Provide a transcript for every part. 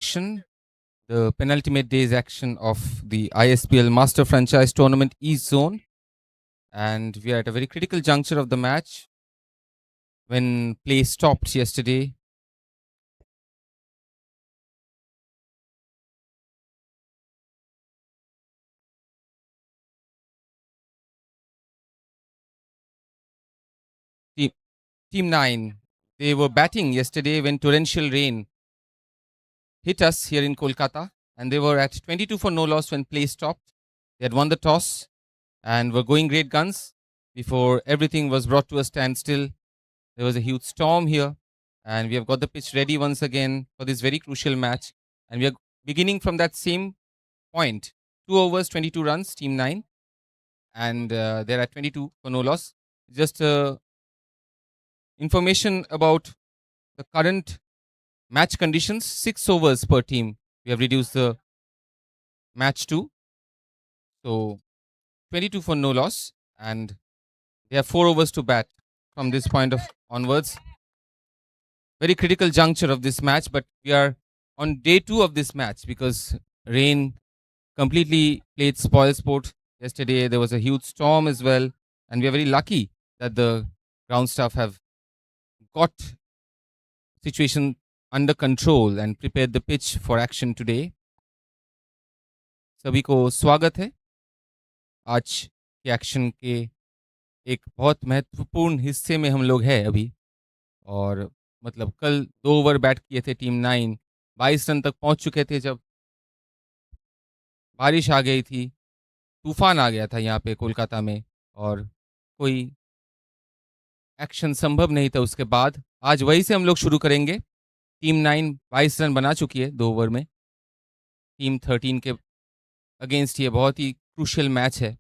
action, the penultimate day's action of the ISPL Master Franchise Tournament East Zone. And we are at a very critical juncture of the match when play stopped yesterday. Team 9, they were batting yesterday when torrential rain hit us here in Kolkata, and they were at 22 for no loss when play stopped. They had won the toss and were going great guns before everything was brought to a standstill. There was a huge storm here, and we have got the pitch ready once again for this very crucial match. And we are beginning from that same point. 2 overs, 22 runs, Team 9, and they're at 22 for no loss. Just information about the current match conditions: 6 overs per team. We have reduced the match to. So 22 for no loss, and they have 4 overs to bat from this point of onwards. Very critical juncture of this match, but we are on day 2 of this match because rain completely played spoil sport yesterday. There was a huge storm as well, and we are very lucky that the ground staff have got situation under control and prepared the pitch for action today. सभी को स्वागत है आज के action के एक बहुत महत्वपूर्ण हिस्से में हम लोग हैं अभी, और मतलब कल 2 ओवर बैट किए थे टीम 9, 22 रन तक पहुंच चुके थे जब बारिश आ गई थी, तूफान आ गया था यहाँ पे कोलकाता में, और कोई एक्शन संभव नहीं था उसके बाद। आज वही से हम लोग शुरू करेंगे। टीम 9 22 रन बना चुकी है 2 ओवर में टीम 13 के अगेंस्ट। ये बहुत ही क्रूशियल मैच है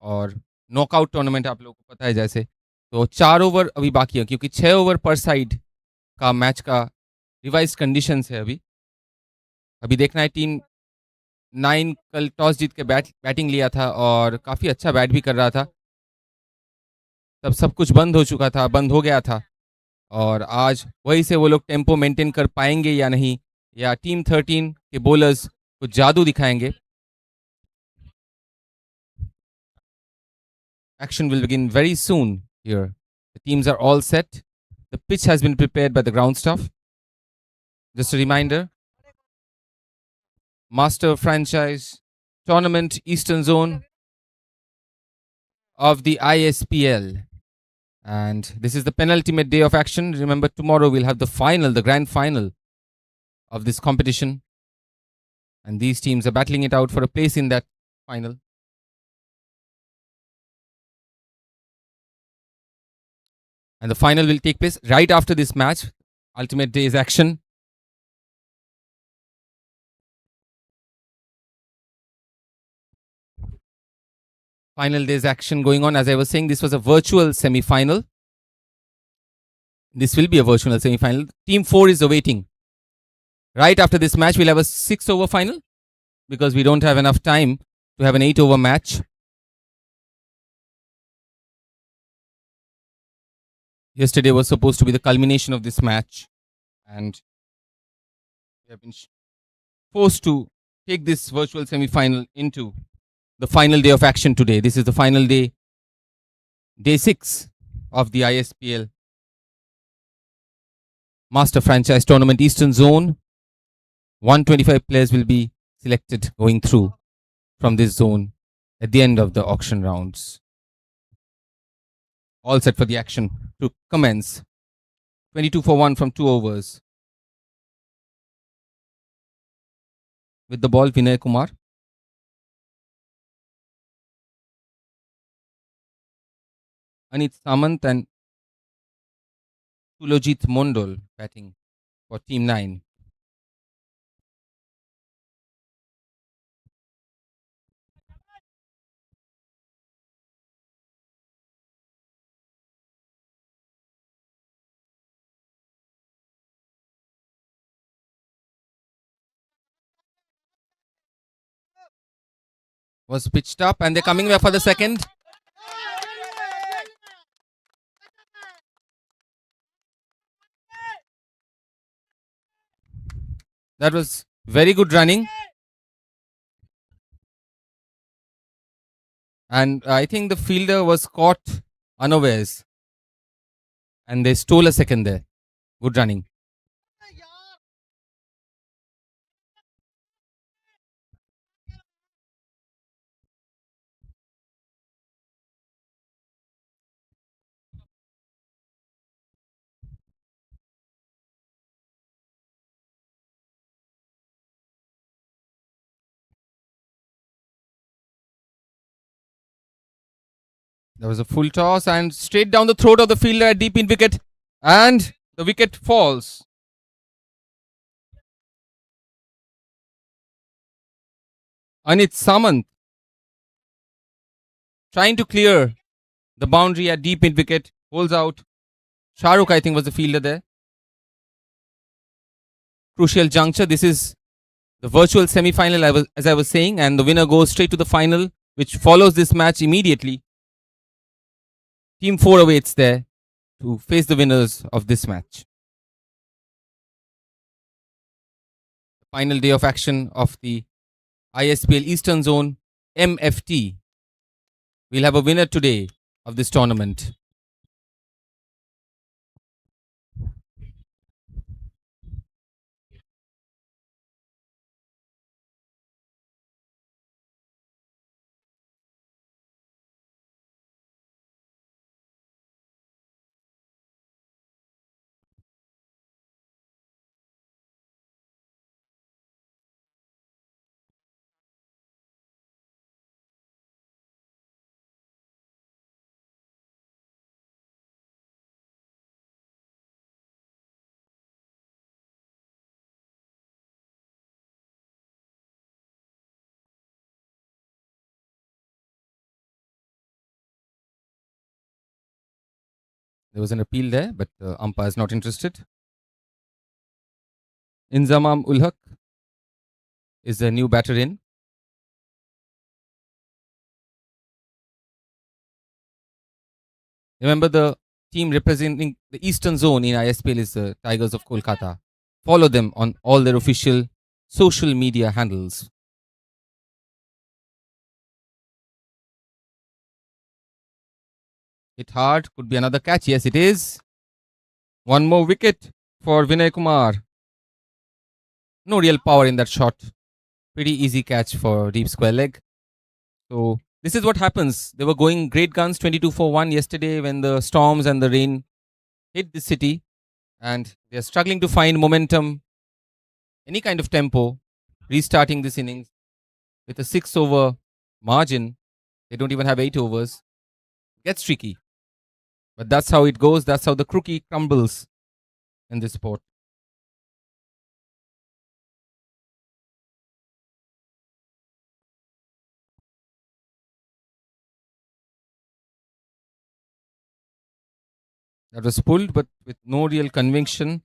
और नॉकआउट टूर्नामेंट आप लोगों को पता है जैसे। तो 4 ओवर अभी बाकी है क्योंकि 6 ओवर पर साइड का मैच का रिवाइज कंडीशंस है अभी देखना है। टीम 9 कल टॉस जीत के बैटिंग लिया था और काफ़ी अच्छा बैट भी कर रहा था, तब सब कुछ बंद हो गया था, और आज वही से वो लोग टेम्पो मेंटेन कर पाएंगे या नहीं, या टीम 13 के बॉलर्स कुछ जादू दिखाएंगे। Action will begin very soon here. The teams are all set. The pitch has been prepared by the ground staff. Just a reminder, Master Franchise Tournament Eastern Zone of the ISPL. And this is the penultimate day of action. Remember, tomorrow we'll have the final, the grand final of this competition. And these teams are battling it out for a place in that final. And the final will take place right after this match. Ultimate day's action. Final day's action going on. As I was saying, this was a virtual semi-final. This will be a virtual semi-final. Team 4 is awaiting. Right after this match, we'll have a 6-over final because we don't have enough time to have an 8-over match. Yesterday was supposed to be the culmination of this match, and we have been forced to take this virtual semi-final into the final day of action today. This is the final day, day 6 of the ISPL Master Franchise Tournament Eastern Zone. 125 players will be selected going through from this zone at the end of the auction rounds. All set for the action to commence. 22 for 1 from 2 overs. With the ball, Vinay Kumar. Anit Samant and Tulojit Mondol batting for Team 9. Was pitched up and they're coming back for the second. That was very good running. And I think the fielder was caught unawares. And they stole a second there. Good running. There was a full toss and straight down the throat of the fielder at deep in wicket. And the wicket falls. Anit Samant trying to clear the boundary at deep in wicket. Holds out. Shahrukh, I think, was the fielder there. Crucial juncture. This is the virtual semi-final, as I was saying, and the winner goes straight to the final, which follows this match immediately. Team 4 awaits there to face the winners of this match. The final day of action of the Ispl Eastern Zone MFT. We'll have a winner today of this tournament. There was an appeal there, but the umpire is not interested. Inzamam ul Haq is the new batter in. Remember, the team representing the Eastern Zone in Ispl is the Tigers of Kolkata. Follow them on all their official social media handles. Hit hard, could be another catch. Yes, it is. One more wicket for Vinay Kumar. No real power in that shot. Pretty easy catch for deep square leg. So this is what happens. They were going great guns 22 for 1 yesterday when the storms and the rain hit the city, and they are struggling to find momentum, any kind of tempo, restarting this innings with a 6-over margin. They don't even have 8 overs. It gets tricky. But that's how it goes. That's how the cookie crumbles in this sport. That was pulled, but with no real conviction,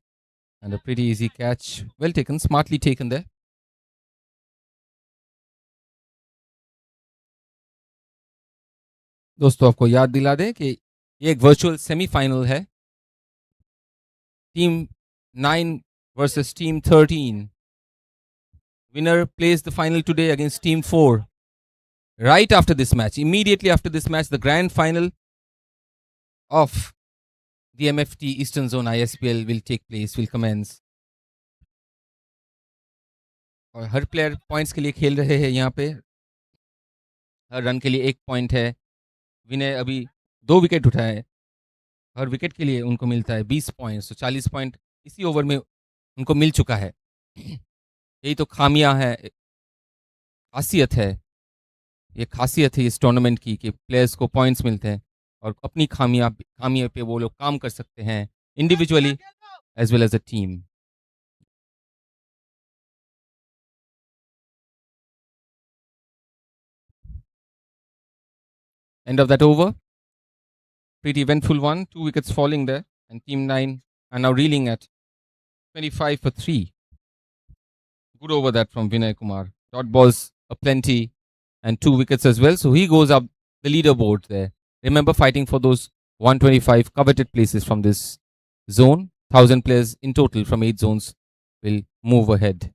and a pretty easy catch. Well taken, smartly taken there. दोस्तों आपको याद दिला दे कि ये एक virtual semifinal है. Team 9 versus Team 13. Winner plays the final today against Team 4. Right after this match, immediately after this match, the grand final of the MFT Eastern Zone ISPL will take place, will commence. और हर player points के लिए खेल रहे हैं यहाँ पे. हर run के लिए 1 पॉइंट है. विनय अभी 2 विकेट उठाए. हर विकेट के लिए उनको मिलता है 20 पॉइंट्स. तो 40 पॉइंट इसी ओवर में उनको मिल चुका है. यही तो खामियां है, खासियत है. ये खासियत है इस टूर्नामेंट की कि प्लेयर्स को पॉइंट्स मिलते हैं और अपनी खामियों पे वो लोग काम कर सकते हैं individually as well as a team. End of that over. Pretty eventful one. 2 wickets falling there, and Team 9 are now reeling at 25 for 3. Good over that from Vinay Kumar. Dot balls aplenty and 2 wickets as well. So he goes up the leaderboard there. Remember, fighting for those 125 coveted places from this zone. 1,000 players in total from 8 zones will move ahead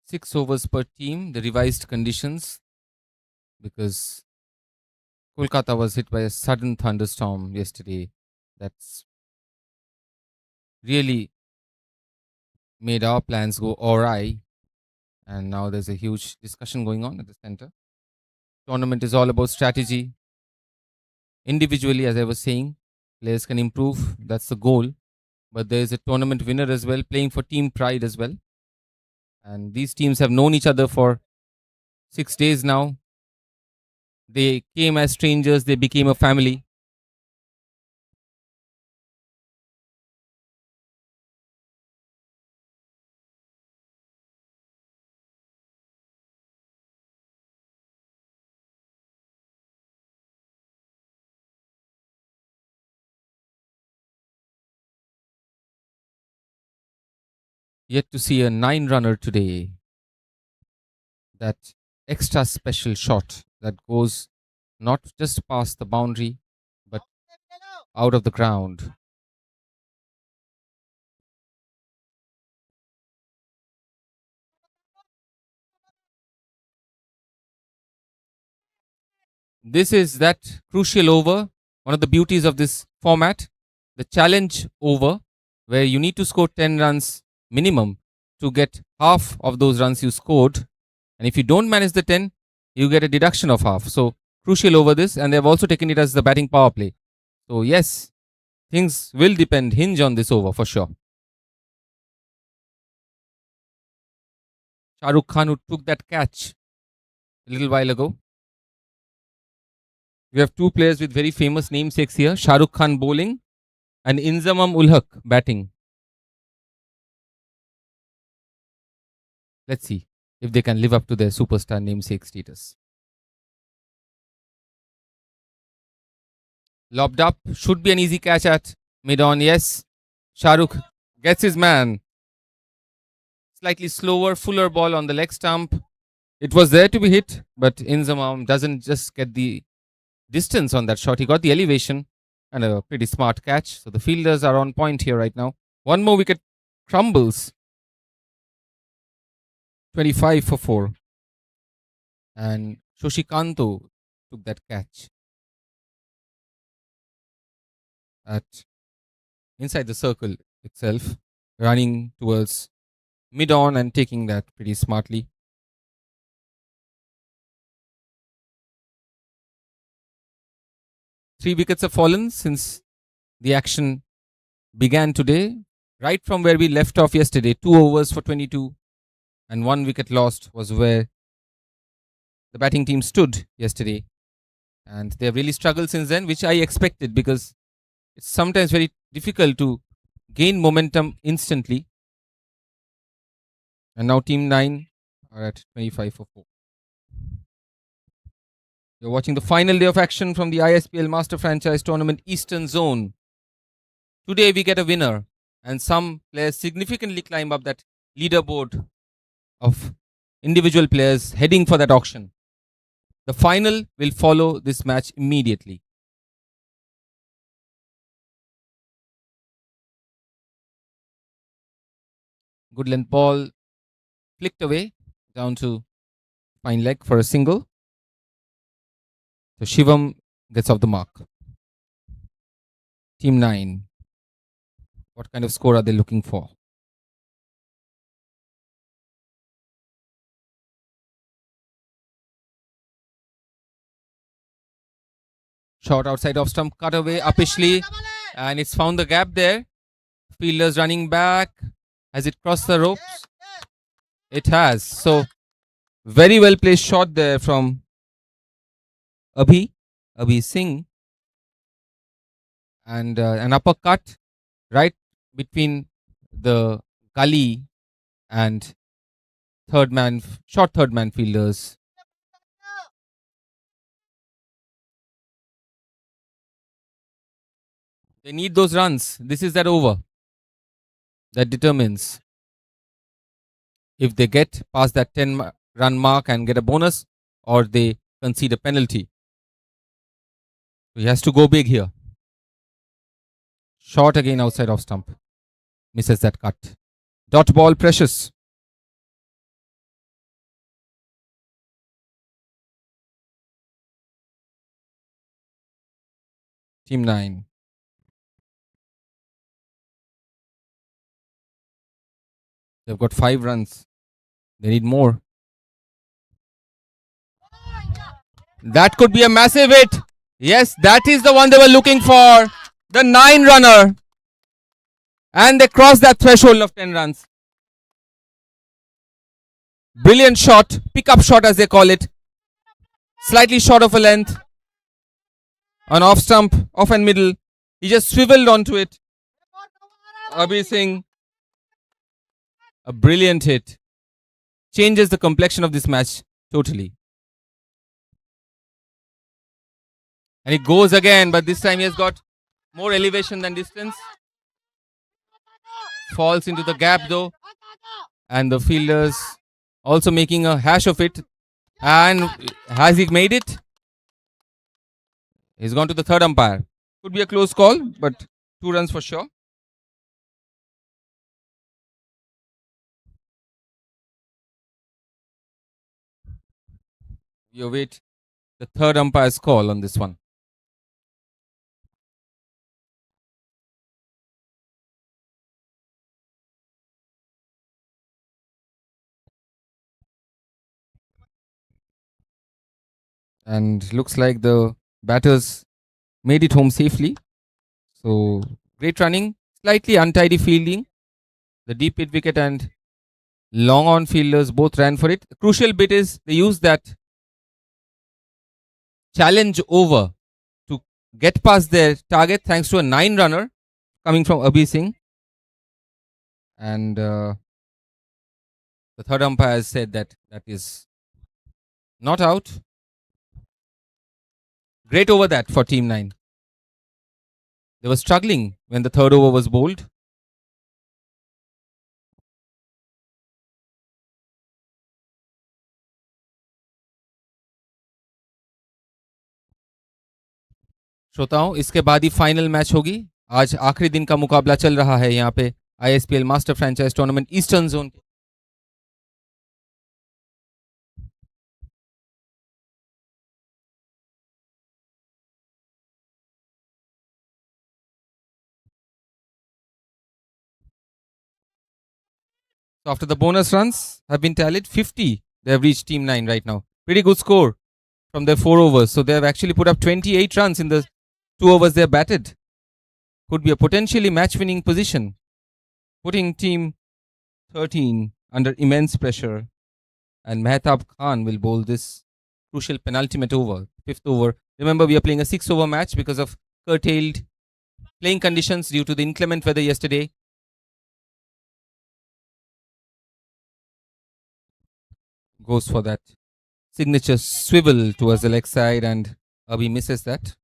6 overs per team, the revised conditions, because Kolkata was hit by a sudden thunderstorm yesterday. That's really made our plans go awry. And now there's a huge discussion going on at the center. Tournament is all about strategy. Individually, as I was saying, players can improve. That's the goal. But there is a tournament winner as well, playing for team pride as well. And these teams have known each other for 6 days now. They came as strangers, they became a family. Yet to see a 9-runner today. That extra special shot that goes not just past the boundary, but out of the ground. This is that crucial over, one of the beauties of this format, the challenge over, where you need to score 10 runs minimum to get half of those runs you scored. And if you don't manage the 10, you get a deduction of half. So crucial over this, and they've also taken it as the batting power play. So yes, things will hinge on this over for sure. Shah Rukh Khan, who took that catch a little while ago. We have two players with very famous namesakes here. Shah Rukh Khan bowling and Inzamam ul Haq batting. Let's see if they can live up to their superstar namesake status. Lobbed up, should be an easy catch at mid-on. Yes, Shah Rukh gets his man. Slightly slower, fuller ball on the leg stump. It was there to be hit, but Inzamam doesn't just get the distance on that shot. He got the elevation and a pretty smart catch. So the fielders are on point here right now. One more wicket crumbles. 25 for 4. And Shoshikanto took that catch at inside the circle itself, running towards mid-on and taking that pretty smartly. 3 wickets have fallen since the action began today. Right from where we left off yesterday, 2 overs for 22 and 1 wicket lost was where the batting team stood yesterday. And they have really struggled since then, which I expected, because it's sometimes very difficult to gain momentum instantly. And now Team 9 are at 25 for 4. You're watching the final day of action from the Ispl Master Franchise Tournament Eastern Zone. Today we get a winner, and some players significantly climb up that leaderboard of individual players heading for that auction. The final will follow this match immediately. Good length ball flicked away down to fine leg for a single. So Shivam gets off the mark. Team 9. What kind of score are they looking for? Shot outside off stump, cut away uppishly, and it's found the gap there. Fielders running back. Has it crossed the ropes? It has. So very well placed shot there from Abhi Singh, and an uppercut right between the gully and short third man fielders. They need those runs. This is that over that determines if they get past that 10-run mark and get a bonus, or they concede a penalty. So he has to go big here. Shot again outside off stump. Misses that cut. Dot ball, precious. Team 9. They've got 5 runs. They need more. That could be a massive hit. Yes, that is the one they were looking for. The 9 runner. And they crossed that threshold of 10 runs. Brilliant shot. Pick-up shot as they call it. Slightly short of a length. An off stump, off and middle. He just swiveled onto it. Abhi Singh. A brilliant hit. Changes the complexion of this match totally. And he goes again, but this time he has got more elevation than distance. Falls into the gap though. And the fielders also making a hash of it. And has he made it? He's gone to the third umpire. Could be a close call, but 2 runs for sure. You await the third umpire's call on this one. And looks like the batters made it home safely. So great running, slightly untidy fielding. The deep hit wicket and long on fielders both ran for it. The crucial bit is they used that challenge over to get past their target thanks to a 9 runner coming from Abhi Singh. And the third umpire said that is not out. Great over that for Team 9. They were struggling when the third over was bowled. श्रोताओं, इसके बाद ही final match होगी. आज आखिरी दिन का मुकाबला चल रहा है यहाँ पे ISPL master franchise tournament eastern zone. So after the bonus runs have been tallied, 50 they have reached Team 9 right now. Pretty good score from their 4 overs. So they have actually put up 28 runs in the 2 overs they have batted. Could be a potentially match-winning position, putting Team 13 under immense pressure. And Mehtab Khan will bowl this crucial penultimate over, 5th over. Remember, we are playing a 6-over match because of curtailed playing conditions due to the inclement weather yesterday. Goes for that signature swivel towards the leg side, and Abhi misses that.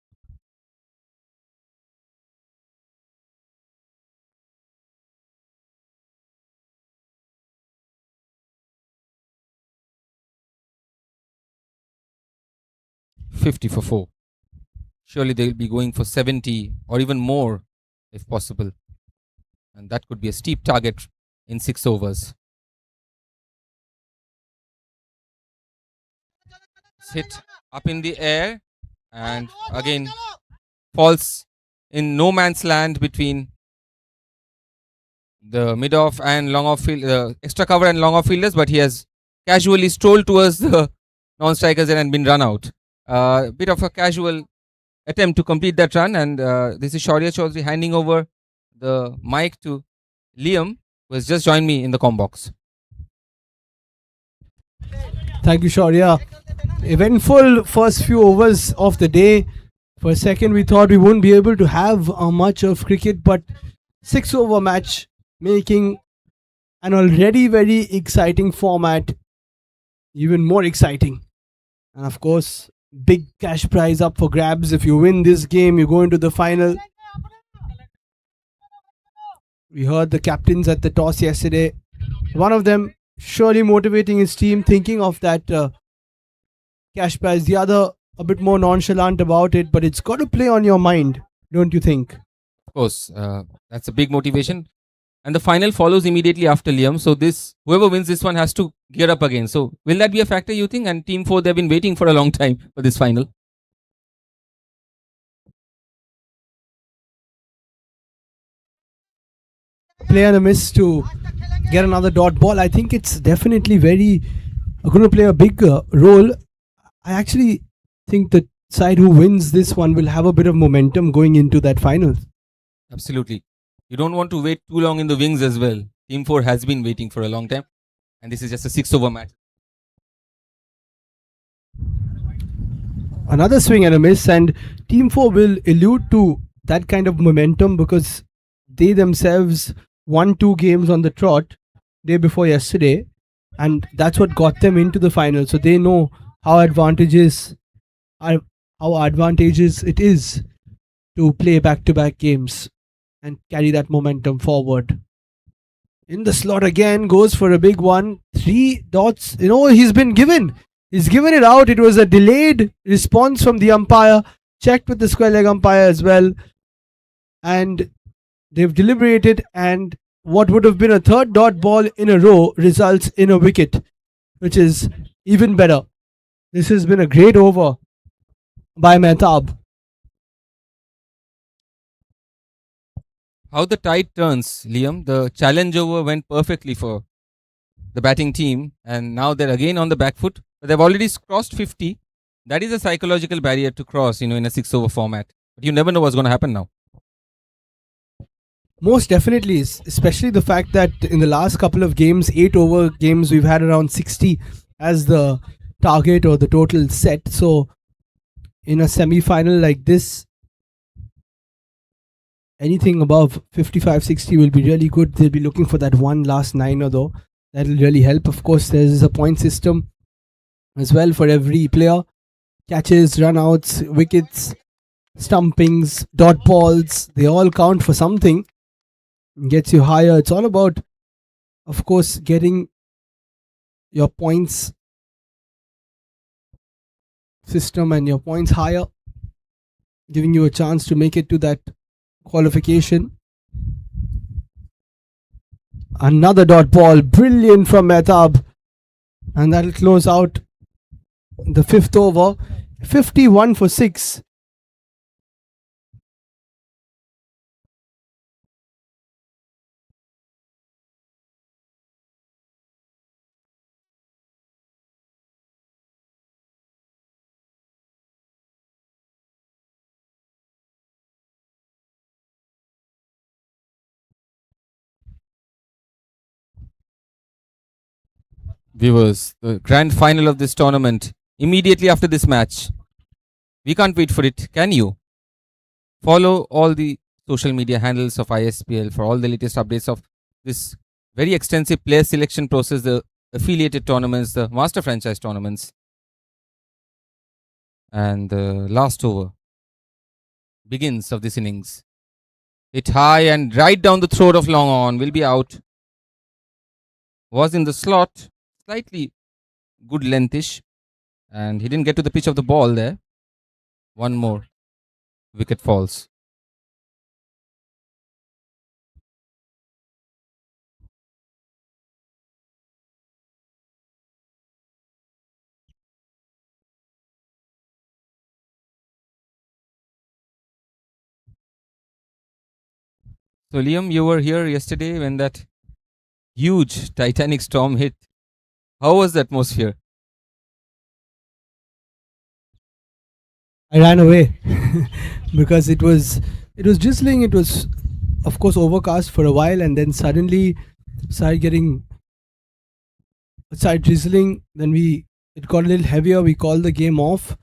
$50 for 4. Surely they will be going for 70 or even more if possible. And that could be a steep target in 6 overs. Hit up in the air and again falls in no man's land between the mid-off and long-off field, extra cover and long-off fielders, but he has casually strolled towards the non-strikers and been run out. Bit of a casual attempt to complete that run, and this is Shaurya Chaudhary handing over the mic to Liam, who has just joined me in the comm box. Thank you, Shaurya. Eventful first few overs of the day. For a second, we thought we wouldn't be able to have much of cricket, but 6-over match making an already very exciting format even more exciting. And of course, big cash prize up for grabs. If you win this game, you go into the final. We heard the captains at the toss yesterday. One of them surely motivating his team, thinking of that cash prize. The other a bit more nonchalant about it, but it's got to play on your mind, don't you think? Of course, that's a big motivation. And the final follows immediately after Liam. So this, whoever wins this one has to gear up again. So will that be a factor, you think? And Team 4, they've been waiting for a long time for this final. play and a miss to get another dot ball. I think it's definitely going to play a big role. I actually think the side who wins this one will have a bit of momentum going into that final. Absolutely. You don't want to wait too long in the wings as well. Team 4 has been waiting for a long time, and this is just a 6-over match. Another swing and a miss, and Team 4 will allude to that kind of momentum because they themselves won 2 games on the trot day before yesterday, and that's what got them into the final. So they know how advantageous it is to play back-to-back games and carry that momentum forward. In the slot again, goes for a big one. 3 dots. He's given it out. It was a delayed response from the umpire. Checked with the square leg umpire as well. And they've deliberated, and what would have been a third dot ball in a row results in a wicket, which is even better. This has been a great over by Mehtab. How the tide turns, Liam. The challenge over went perfectly for the batting team, and now they're again on the back foot. But they've already crossed 50. That is a psychological barrier to cross, in a 6-over format. But you never know what's going to happen now. Most definitely, especially the fact that in the last couple of games, 8-over games, we've had around 60 as the target or the total set. So in a semi-final like this, anything above 55-60 will be really good. They'll be looking for that one last niner though. That'll really help. Of course, there's a point system as well for every player. Catches, run-outs, wickets, stumpings, dot balls, they all count for something. Gets you higher. It's all about, of course, getting your points system and your points higher, giving you a chance to make it to that qualification. Another dot ball, brilliant from Mehtab, and that'll close out the 5th over. 51 for 6. Viewers, the grand final of this tournament, immediately after this match. We can't wait for it, can you? Follow all the social media handles of Ispl for all the latest updates of this very extensive player selection process, the affiliated tournaments, the master franchise tournaments. And the last over begins of this innings. Hit high and right down the throat of long on, will be out. Was in the slot, slightly good lengthish, and he didn't get to the pitch of the ball there. One more wicket falls. So Liam, you were here yesterday when that huge Titanic storm hit. How was the atmosphere? I ran away because it was drizzling. It was, of course, overcast for a while, and then suddenly started drizzling. Then it got a little heavier. We called the game off,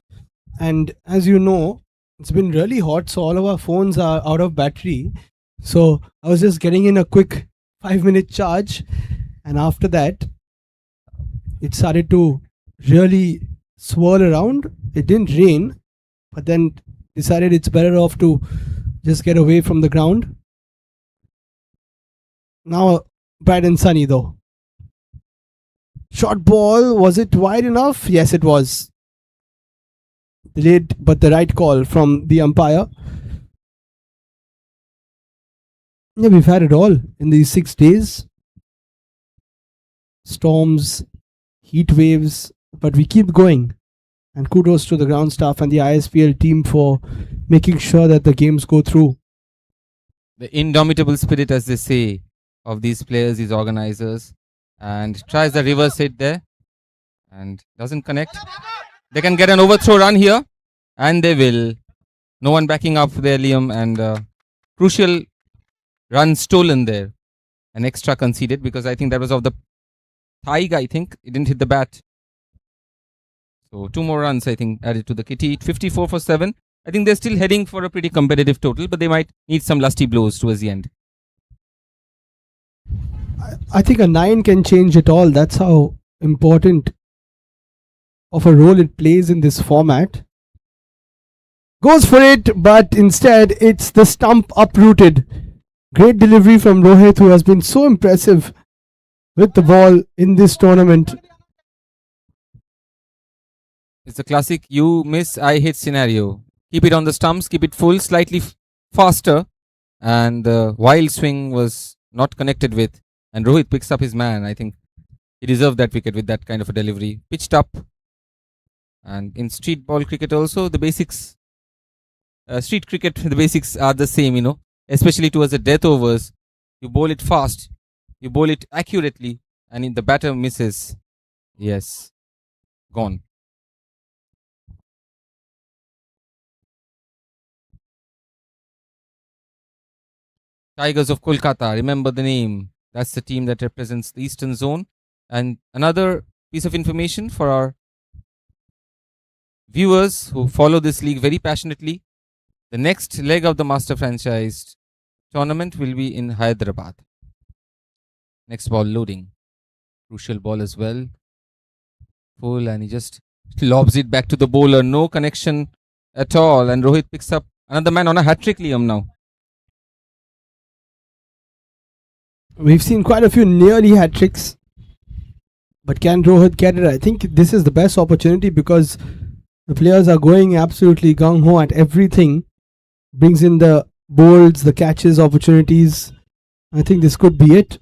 and as you know, it's been really hot, so all of our phones are out of battery. So I was just getting in a quick 5-minute charge, and after that, it started to really swirl around. It didn't rain, but then decided it's better off to just get away from the ground. Now bright and sunny though. Short ball, was it wide enough? Yes, it was. Delayed, but the right call from the umpire. Yeah, we've had it all in these 6 days. Storms, heat waves, but we keep going. And kudos to the ground staff and the ISPL team for making sure that the games go through. The indomitable spirit, as they say. of these players, these organizers, and tries the reverse hit there and doesn't connect. They can get an overthrow run here, and they will. No one backing up there, Liam, and crucial run stolen there. An extra conceded because I think that was of the thigh. I think it didn't hit the bat. So 2 more runs, I think, added to the kitty. 54 for 7. I think they're still heading for a pretty competitive total, but they might need some lusty blows towards the end. I think a 9 can change it all. That's how important of a role it plays in this format. Goes for it, but instead it's the stump uprooted. Great delivery from Rohit, who has been so impressive with the ball in this tournament. It's a classic you miss, I hit scenario. Keep it on the stumps, keep it full, slightly faster, and the wild swing was not connected with. And Rohit picks up his man. I think he deserved that wicket with that kind of a delivery. Pitched up. And in street ball cricket also, the basics, street cricket, the basics are the same, especially towards the death overs. You bowl it fast, you bowl it accurately, and if the batter misses, yes, gone. Tigers of Kolkata, remember the name. That's the team that represents the Eastern Zone. And another piece of information for our viewers who follow this league very passionately, the next leg of the Master Franchise tournament will be in Hyderabad. Next ball loading. Crucial ball as well. Full, and he just lobs it back to the bowler. No connection at all. And Rohit picks up another man on a hat-trick, Liam, now. We've seen quite a few nearly hat tricks, but can Rohit get it? I think this is the best opportunity because the players are going absolutely gung-ho at everything. Brings in the bowls, the catches, opportunities. I think this could be it.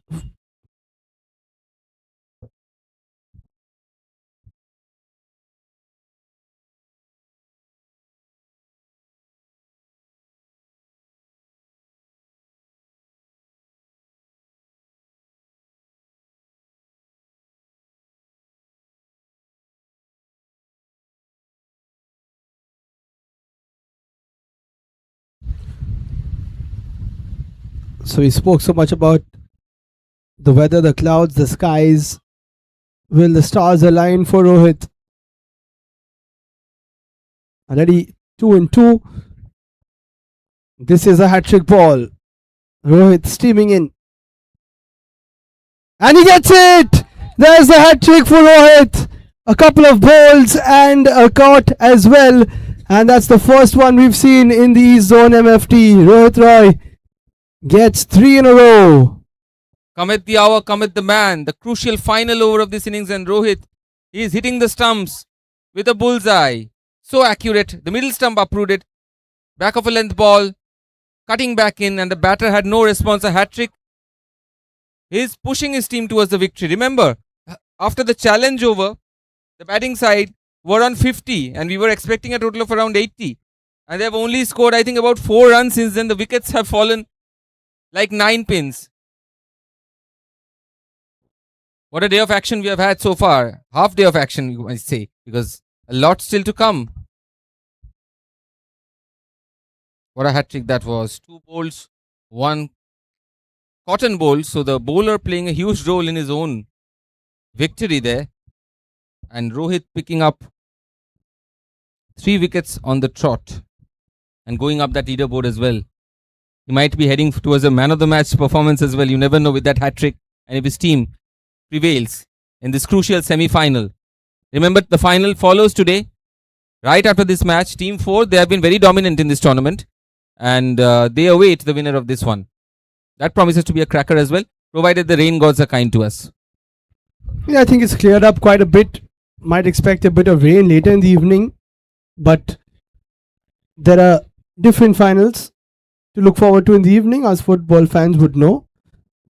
So we spoke so much about the weather, the clouds, the skies. Will the stars align for Rohit? Already 2 and 2. This is a hat-trick ball. Rohit steaming in. And he gets it! There's the hat-trick for Rohit. A couple of bowls and a caught as well. And that's the first one we've seen in the East Zone MFT. Rohit Roy gets 3 in a row. Cometh the hour, cometh the man. The crucial final over of this innings, and Rohit is hitting the stumps with a bullseye. So accurate. The middle stump uprooted. Back of a length ball. Cutting back in, and the batter had no response. A hat-trick. He's pushing his team towards the victory. Remember, after the challenge over, the batting side were on 50, and we were expecting a total of around 80. And they've only scored, I think, about 4 runs since then. The wickets have fallen like 9 pins. What a day of action we have had so far. Half day of action, you might say, because a lot still to come. What a hat-trick that was. 2 bowls, 1 cotton bowl. So the bowler playing a huge role in his own victory there. And Rohit picking up 3 wickets on the trot and going up that leaderboard as well. He might be heading towards a man of the match performance as well. You never know with that hat-trick, and if his team prevails in this crucial semi-final. Remember, the final follows today. Right after this match, Team 4, they have been very dominant in this tournament, and they await the winner of this one. That promises to be a cracker as well, provided the rain gods are kind to us. Yeah, I think it's cleared up quite a bit. Might expect a bit of rain later in the evening, but there are different finals to look forward to in the evening, as football fans would know.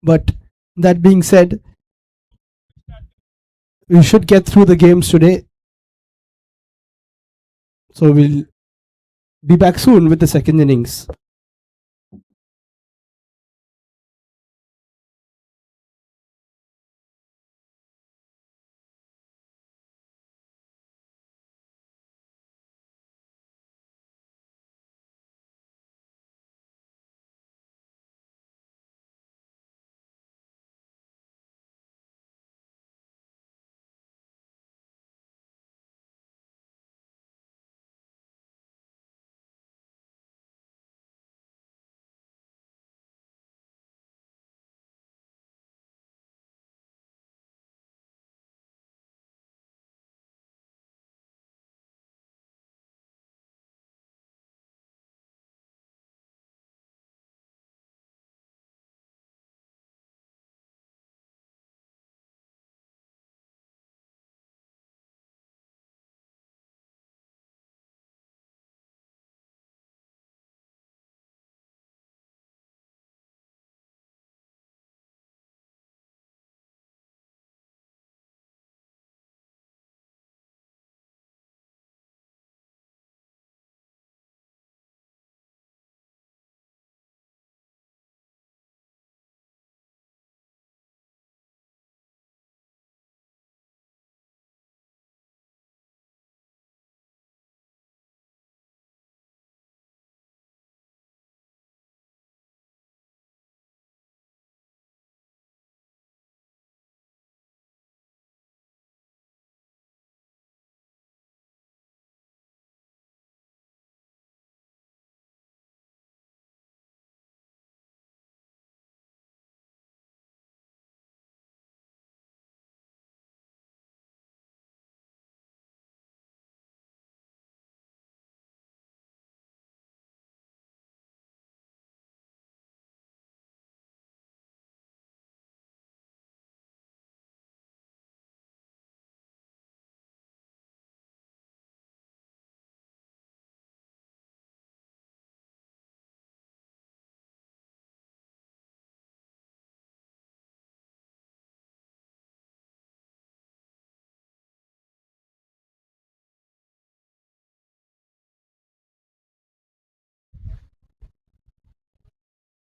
But that being said, we should get through the games today. So we'll be back soon with the second innings.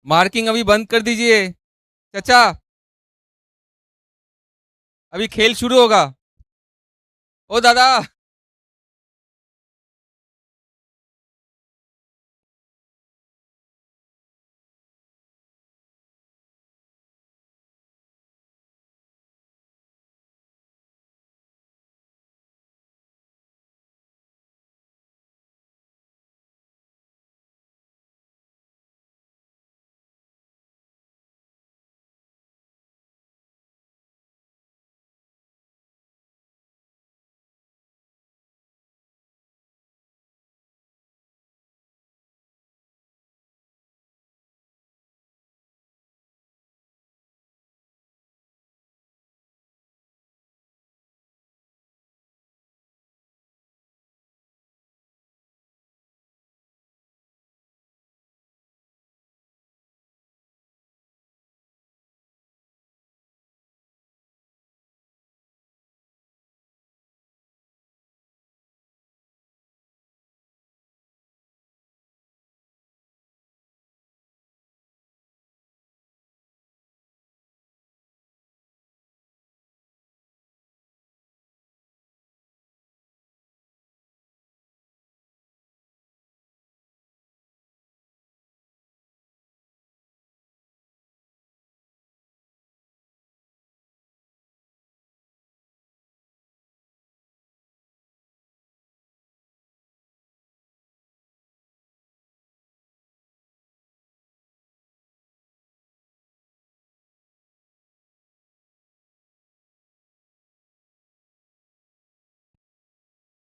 Marking अभी बंद कर दीजिए चाचा, अभी खेल शुरू होगा। ओ दादा,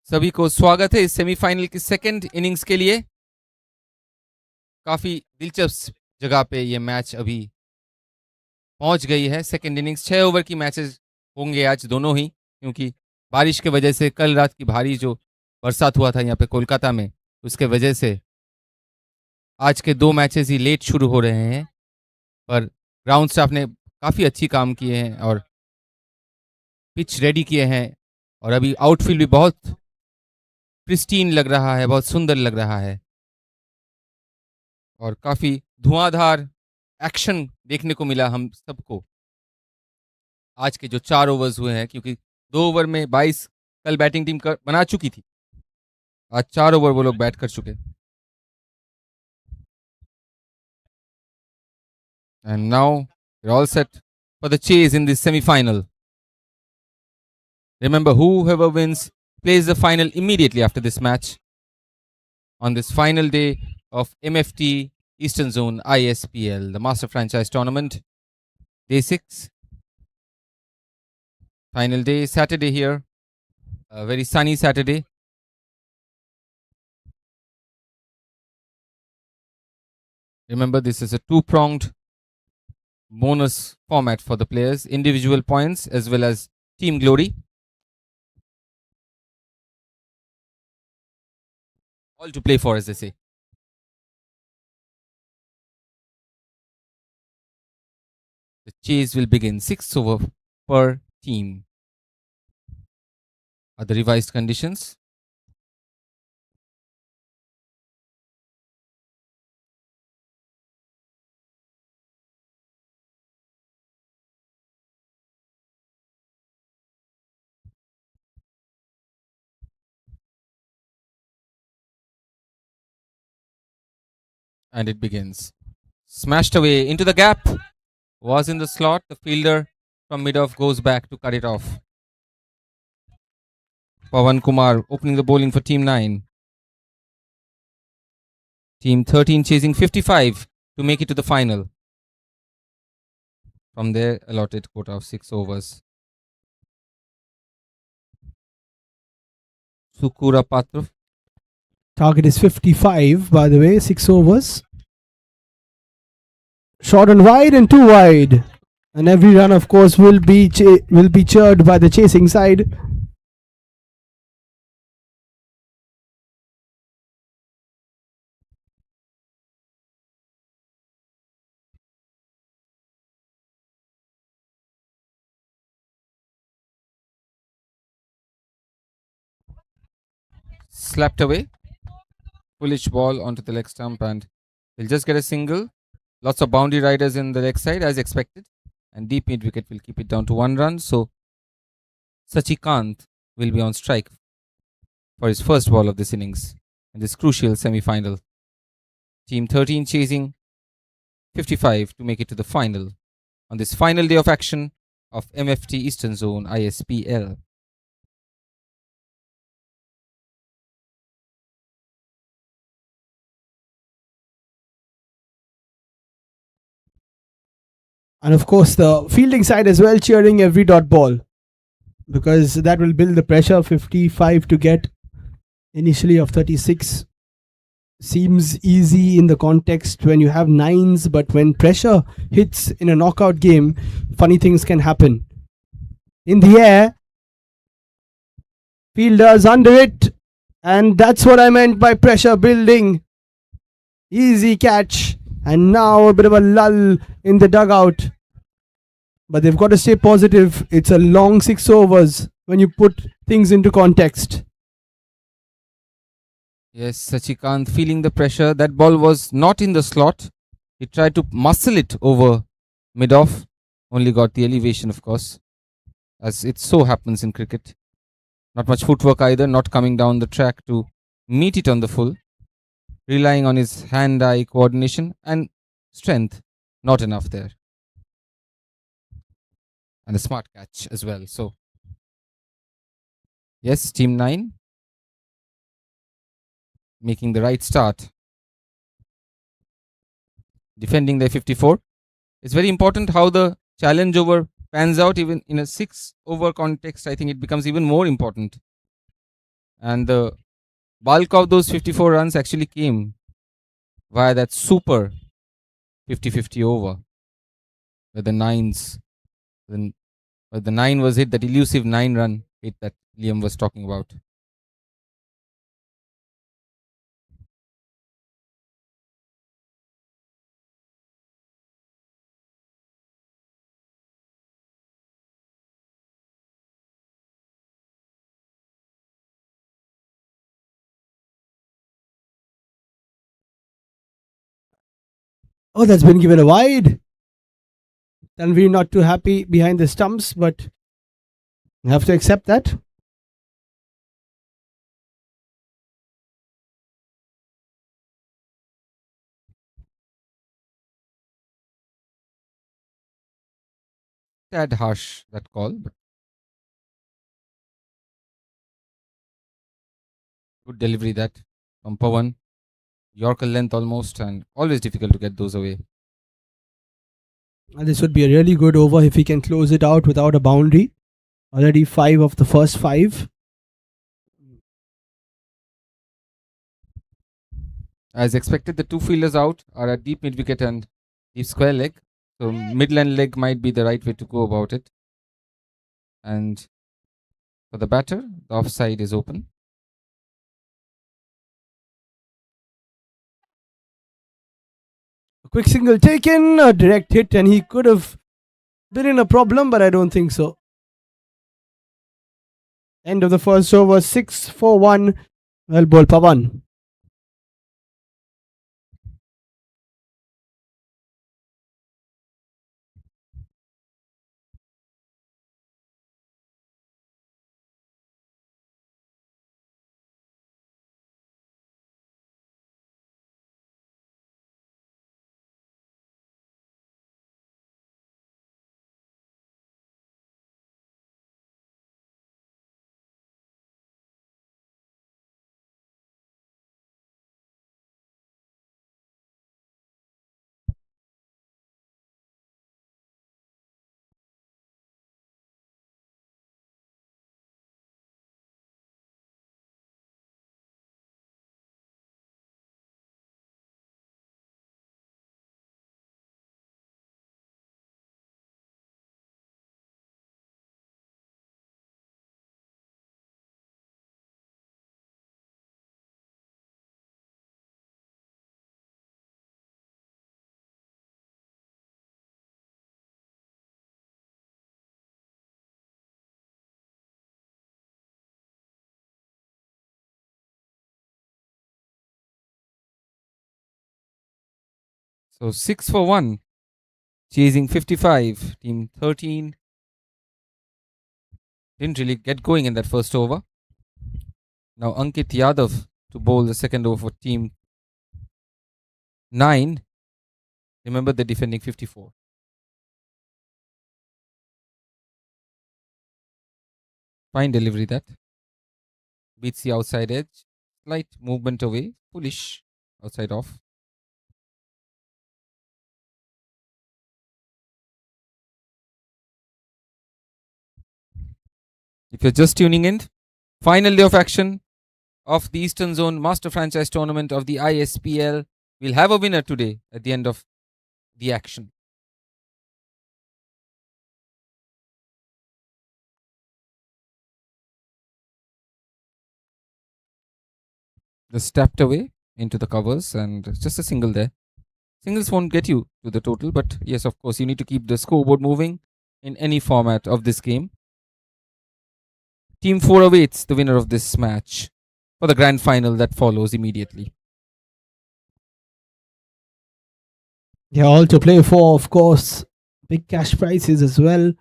सभी को स्वागत है इस सेमीफाइनल की सेकंड इनिंग्स के लिए। काफी दिलचस्प जगह पे ये मैच अभी पहुंच गई है। सेकंड इनिंग्स 6 ओवर की मैचेस होंगे आज दोनों ही, क्योंकि बारिश के वजह से कल रात की भारी जो बरसात हुआ था यहाँ पे कोलकाता में, उसके वजह से आज के 2 मैचेस ही लेट शुरू हो रहे हैं। पर ग्राउंड स्टाफ ने काफ़ी अच्छी काम किए हैं और पिच रेडी किए हैं, और अभी आउटफील्ड भी बहुत प्रिस्टीन लग रहा है, बहुत सुंदर लग रहा है, और काफ़ी धुआंधार एक्शन देखने को मिला हम सबको आज के जो 4 ओवर्स हुए हैं, क्योंकि 2 ओवर में 22 कल बैटिंग टीम बना चुकी थी, आज 4 ओवर वो लोग बैट कर चुके। And now we all set for the chase in this semifinal. Remember, whoever wins plays the final immediately after this match on this final day of MFT Eastern Zone ISPL, the Master Franchise Tournament, Day 6. Final day, Saturday here, a very sunny Saturday. Remember, this is a 2-pronged bonus format for the players, individual points as well as team glory. All to play for, as they say. The chase will begin. 6 over per team are the revised conditions. And it begins. Smashed away into the gap. Was in the slot. The fielder from mid-off goes back to cut it off. Pawan Kumar opening the bowling for Team 9. Team 13 chasing 55 to make it to the final from their allotted quota of 6 overs. Sukura Patra. Target is 55, by the way, 6 overs. Short and wide and 2 wide. And every run, of course, will be cheered by the chasing side. Slapped away. Foolish ball onto the leg stump, and he'll just get a single. Lots of boundary riders in the leg side as expected, and deep mid wicket will keep it down to 1 run. So Sachikant will be on strike for his first ball of this innings in this crucial semi-final. Team 13 chasing 55 to make it to the final on this final day of action of MFT Eastern Zone Ispl. And of course, the fielding side as well cheering every dot ball, because that will build the pressure. 55 to get initially of 36 seems easy in the context when you have nines, but when pressure hits in a knockout game, funny things can happen. In the air, fielders under it, and that's what I meant by pressure building. Easy catch, and now a bit of a lull in the dugout. But they've got to stay positive. It's a long 6 overs when you put things into context. Yes, Sachikant feeling the pressure. That ball was not in the slot. He tried to muscle it over mid-off. Only got the elevation, of course, as it so happens in cricket. Not much footwork either, not coming down the track to meet it on the full. Relying on his hand-eye coordination and strength, not enough there. And a smart catch as well. So, yes, Team 9 making the right start. Defending their 54. It's very important how the challenge over pans out, even in a 6-over context. I think it becomes even more important. And the bulk of those 54 runs actually came via that super 50-50 over, where the nines, where the 9 was hit, that elusive 9-run hit that Liam was talking about. Oh, that's been given a wide. Tanveer not too happy behind the stumps, but you have to accept that. Tad harsh, that call, but good delivery that from Pawan. Yorker length almost, and always difficult to get those away. And this would be a really good over if he can close it out without a boundary. Already 5 of the first 5. As expected, the two fielders out are at deep mid wicket and deep square leg. So midland leg might be the right way to go about it. And for the batter, the offside is open. A quick single taken, a direct hit, and he could have been in a problem, but I don't think so. End of the first over, 6-4-1. Well ball, Pawan. So 6 for 1. Chasing 55. Team 13 didn't really get going in that first over. Now Ankit Yadav to bowl the second over for team 9. Remember, they're defending 54. Fine delivery that. Beats the outside edge. Slight movement away. Foolish. Outside off. If you're just tuning in, final day of action of the Eastern Zone Master Franchise Tournament of the ISPL. We'll have a winner today at the end of the action. Just tapped away into the covers and just a single there. Singles won't get you to the total, but yes, of course, you need to keep the scoreboard moving in any format of this game. Team 4 awaits the winner of this match for the grand final that follows immediately. Yeah, all to play for, of course. Big cash prizes as well.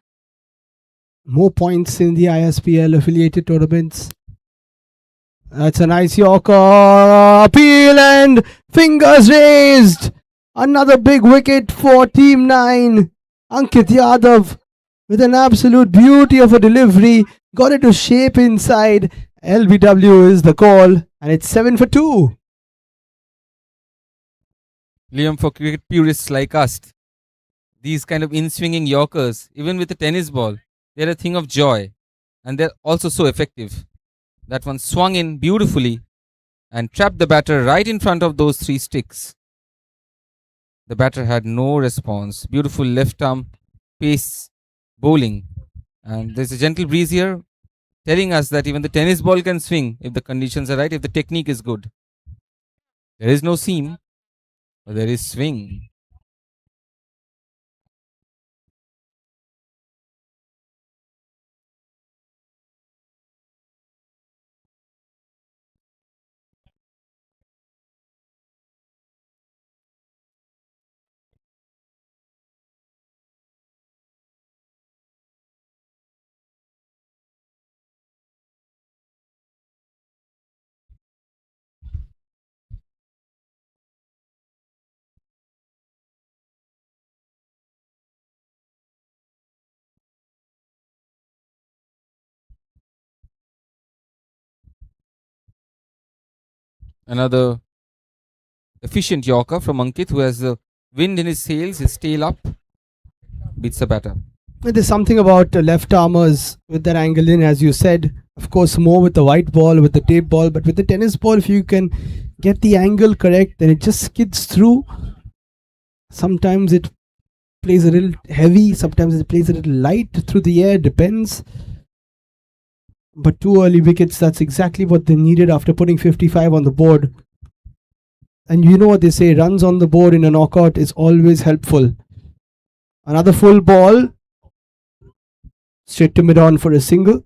More points in the ISPL affiliated tournaments. That's a nice Yorker. Appeal and fingers raised. Another big wicket for Team 9. Ankit Yadav with an absolute beauty of a delivery. Got it to shape inside. LBW is the call, and it's 7 for 2. Liam, for cricket purists like us, these kind of in-swinging Yorkers, even with a tennis ball, they're a thing of joy, and they're also so effective. That one swung in beautifully and trapped the batter right in front of those 3 sticks. The batter had no response. Beautiful left arm pace bowling, and there's a gentle breeze here telling us that even the tennis ball can swing if the conditions are right, if the technique is good. There is no seam, but there is swing. Another efficient Yorker from Ankit, who has the wind in his sails, his tail up, beats the batter. There's something about left armers with that angle in, as you said. Of course, more with the white ball, with the tape ball, but with the tennis ball, if you can get the angle correct, then it just skids through. Sometimes it plays a little heavy, sometimes it plays a little light through the air, depends. But 2 early wickets, that's exactly what they needed after putting 55 on the board. And you know what they say, runs on the board in a knockout is always helpful. Another full ball, straight to mid-on for a single.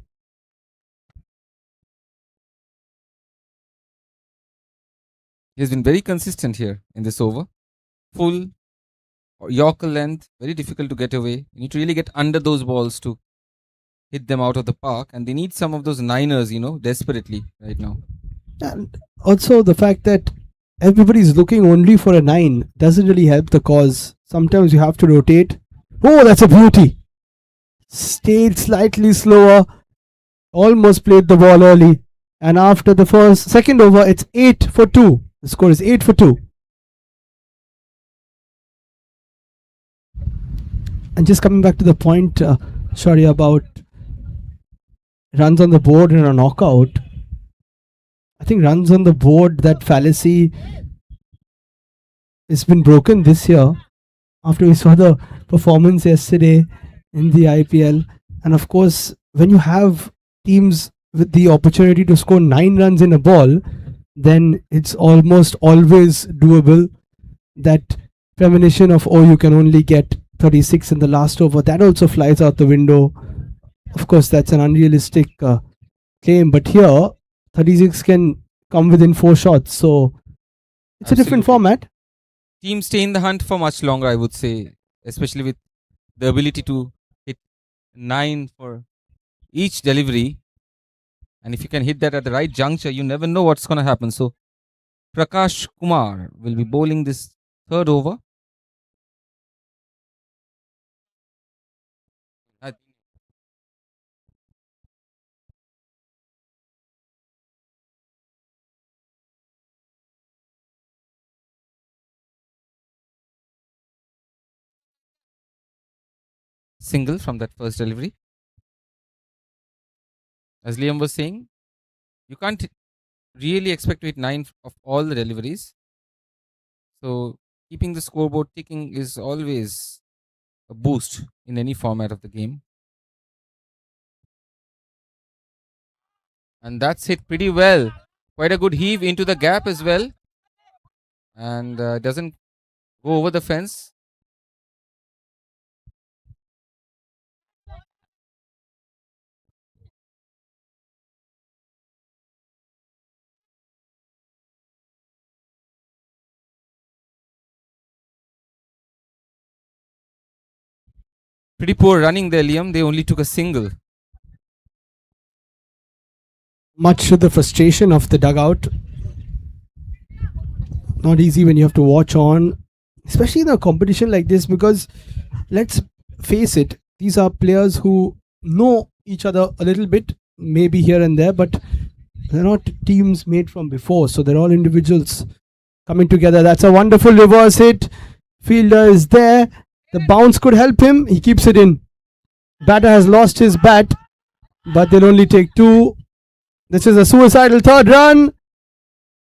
He has been very consistent here in this over. Full Yorker length, very difficult to get away. You need to really get under those balls to hit them out of the park, and they need some of those niners, desperately right now. And also the fact that everybody's looking only for a 9 doesn't really help the cause. Sometimes you have to rotate. Oh, that's a beauty. Stayed slightly slower. Almost played the ball early. And after the second over, it's 8 for 2. The score is 8 for 2. And just coming back to the point, sorry, about runs on the board in a knockout. I think runs on the board, that fallacy has been broken this year after we saw the performance yesterday in the IPL. And of course, when you have teams with the opportunity to score 9 runs in a ball, then it's almost always doable. That premonition of, oh, you can only get 36 in the last over, that also flies out the window. Of course, that's an unrealistic claim, but here 36 can come within 4 shots, so it's a different format. teams stay in the hunt for much longer, I would say, especially with the ability to hit 9 for each delivery. And if you can hit that at the right juncture, you never know what's going to happen. So Prakash Kumar will be bowling this third over. Single from that first delivery. As Liam was saying, you can't really expect to hit 9 of all the deliveries. So keeping the scoreboard ticking is always a boost in any format of the game. And that's hit pretty well. Quite a good heave into the gap as well. And doesn't go over the fence. Pretty poor running there, Liam. They only took a single. Much to the frustration of the dugout. Not easy when you have to watch on, especially in a competition like this, because let's face it, these are players who know each other a little bit, maybe here and there, but they're not teams made from before. So they're all individuals coming together. That's a wonderful reverse hit. Fielder is there. The bounce could help him. He keeps it in. Batter has lost his bat, but they'll only take 2. This is a suicidal third run.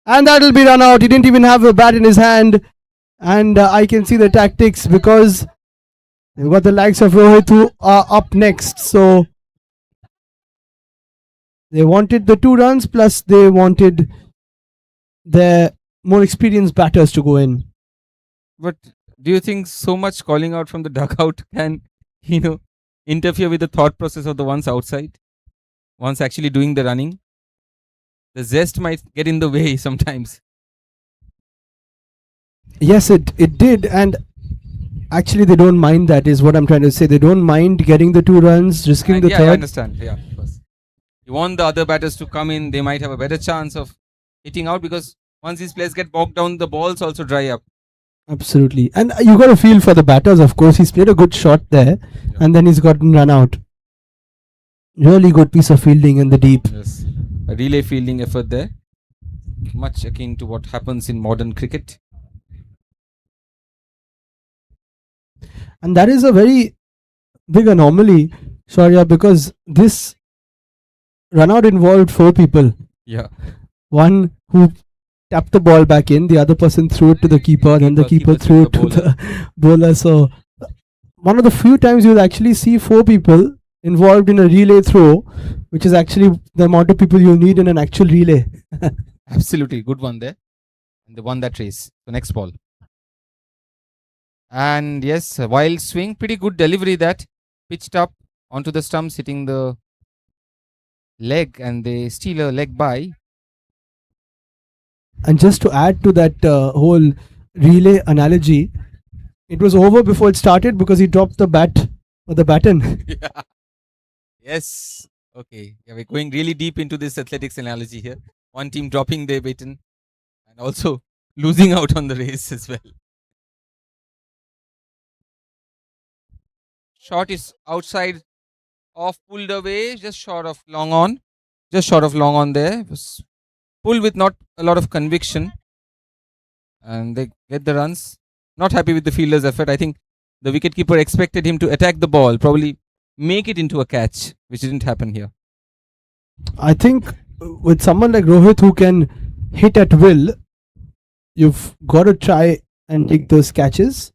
And that'll be run out. He didn't even have a bat in his hand. And I can see the tactics because they've got the likes of Rohit who are up next. So they wanted the 2 runs, plus they wanted their more experienced batters to go in. But do you think so much calling out from the dugout can, interfere with the thought process of the ones outside? Once actually doing the running? The zest might get in the way sometimes. Yes, it did. And actually, they don't mind that, is what I'm trying to say. They don't mind getting the 2 runs, risking the third. I understand. Yeah, of course. You want the other batters to come in. They might have a better chance of hitting out, because once these players get bogged down, the balls also dry up. Absolutely. And you got to feel for the batters, of course. He's played a good shot there, and then he's gotten run out. Really good piece of fielding in the deep. Yes. A relay fielding effort there. Much akin to what happens in modern cricket. And that is a very big anomaly, Shaurya, because this run out involved 4 people. Yeah. One who tapped the ball back in, the other person threw it to the keeper, then the keeper threw it to the bowler. So one of the few times you'll actually see 4 people involved in a relay throw, which is actually the amount of people you need in an actual relay. Absolutely. Good one there. And they won that race. The next ball. And yes, a wild swing. Pretty good delivery that. Pitched up onto the stumps, hitting the leg, and they steal a leg by. And just to add to that whole relay analogy, it was over before it started because he dropped the bat or the baton. Yeah. Yes. Okay. Yeah, we're going really deep into this athletics analogy here. One team dropping their baton and also losing out on the race as well. Shot is outside, off, pulled away, just short of long on. Just short of long on there. Pulled with not a lot of conviction. And they get the runs. Not happy with the fielder's effort. I think the wicketkeeper expected him to attack the ball, probably make it into a catch, which didn't happen here. I think with someone like Rohit who can hit at will, you've got to try and take those catches.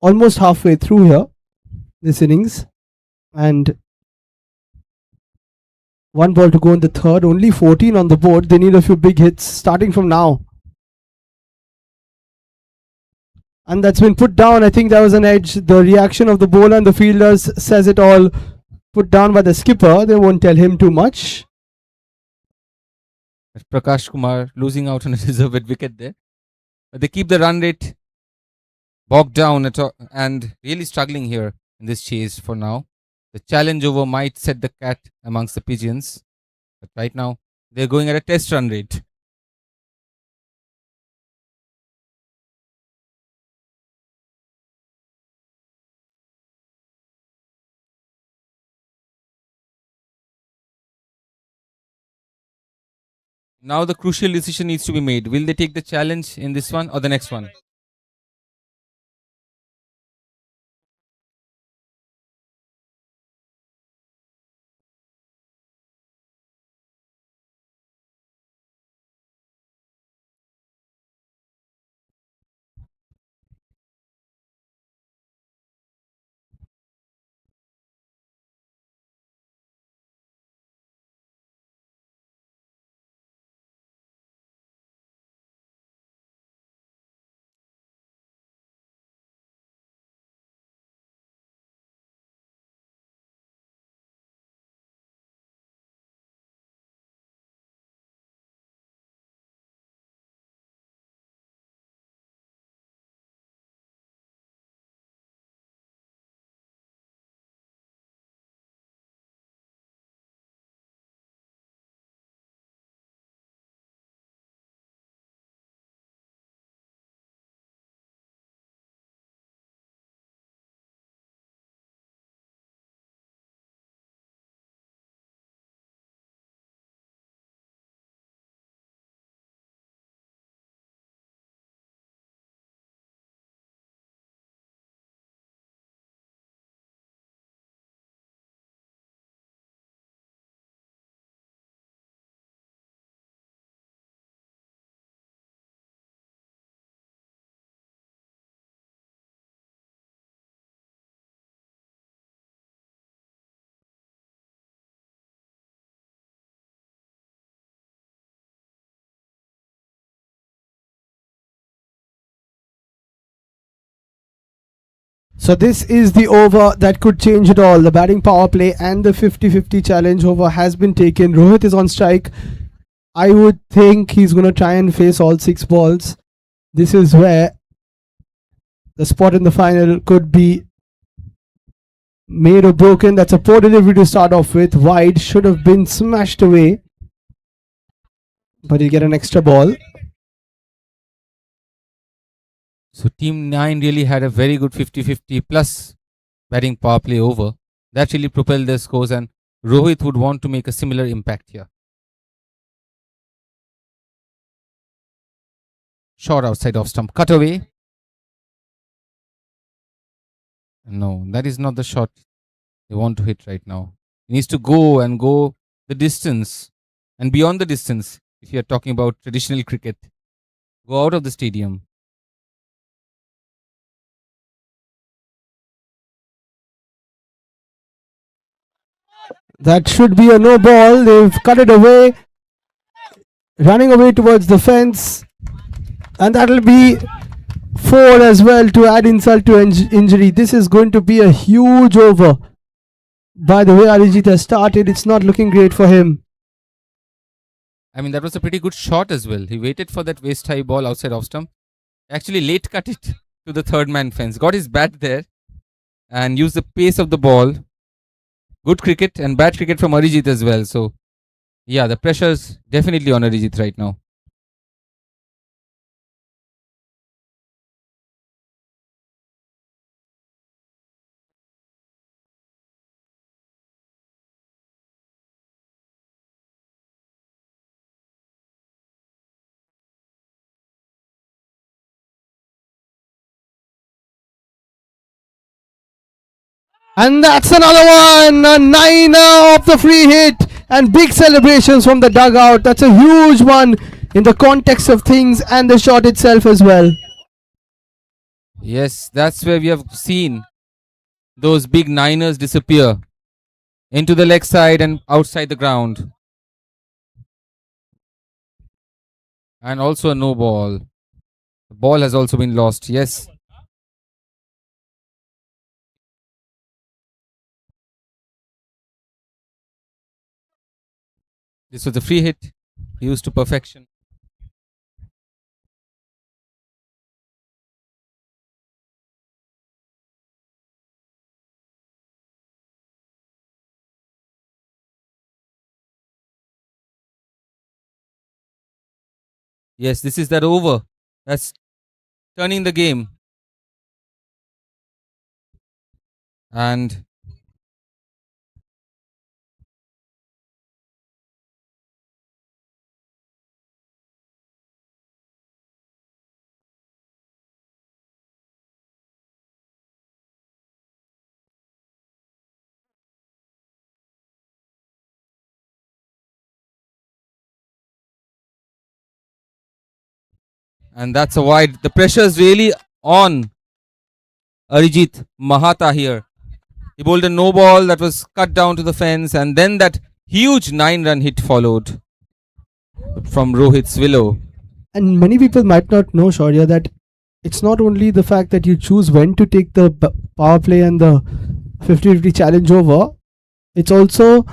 Almost halfway through here, this innings, and 1 ball to go in the third, only 14 on the board. They need a few big hits starting from now. And that's been put down. I think that was an edge. The reaction of the bowler and the fielders says it all. Put down by the skipper. They won't tell him too much. Prakash Kumar losing out on a deserved wicket there. But they keep the run rate bogged down and really struggling here in this chase for now. The challenge over might set the cat amongst the pigeons, but right now they're going at a test run rate. Now the crucial decision needs to be made. Will they take the challenge in this one or the next one? So this is the over that could change it all. The batting power play and the 50-50 challenge over has been taken. Rohit is on strike. I would think he's going to try and face all 6 balls. This is where the spot in the final could be made or broken. That's a poor delivery to start off with. Wide, should have been smashed away. But he'll get an extra ball. So Team 9 really had a very good 50-50 plus batting power play over. That really propelled their scores, and Rohit would want to make a similar impact here. Shot outside off stump, cut away. No, that is not the shot they want to hit right now. He needs to go and go the distance and beyond the distance. If you are talking about traditional cricket, go out of the stadium. That should be a no ball. They've cut it away. Running away towards the fence. And that'll be 4 as well to add insult to injury. This is going to be a huge over. By the way Arijit has started, it's not looking great for him. I mean, that was a pretty good shot as well. He waited for that waist high ball outside off stump. Actually, late cut it to the third man fence. Got his bat there and used the pace of the ball. Good cricket and bad cricket from Arijit as well. So, yeah, the pressure's definitely on Arijit right now. And that's another one. A 9er of the free hit. And big celebrations from the dugout. That's a huge one in the context of things and the shot itself as well. Yes, that's where we have seen those big niners disappear into the leg side and outside the ground. And also a no ball. The ball has also been lost. Yes. This was a free hit. used to perfection. Yes, this is that over. That's turning the game. And that's a wide. The pressure is really on Arijit Mahata here. He bowled a no ball that was cut down to the fence, and then that huge 9-run hit followed from Rohit Swillow. And many people might not know, Shaurya, that it's not only the fact that you choose when to take the power play and the 50-50 challenge over, it's also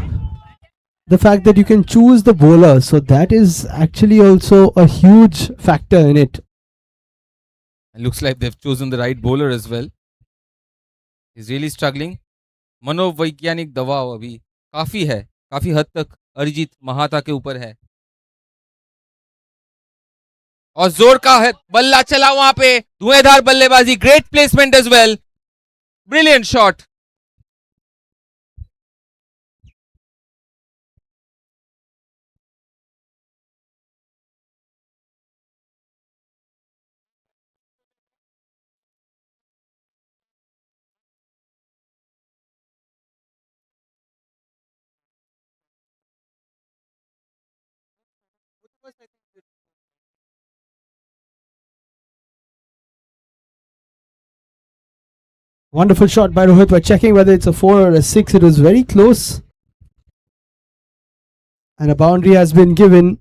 the fact that you can choose the bowler. So that is actually also a huge factor in it. It looks like they've chosen the right bowler as well. He's really struggling. मनोवैज्ञानिक दबाव अभी काफी है, काफी हद तक अरिजीत महाता के ऊपर है और जोर का है बल्ला चला वहां पे, धुएंधार बल्लेबाजी, great placement as well, brilliant shot. Wonderful shot by Rohit, but checking whether it's a 4 or a 6, it was very close. And a boundary has been given.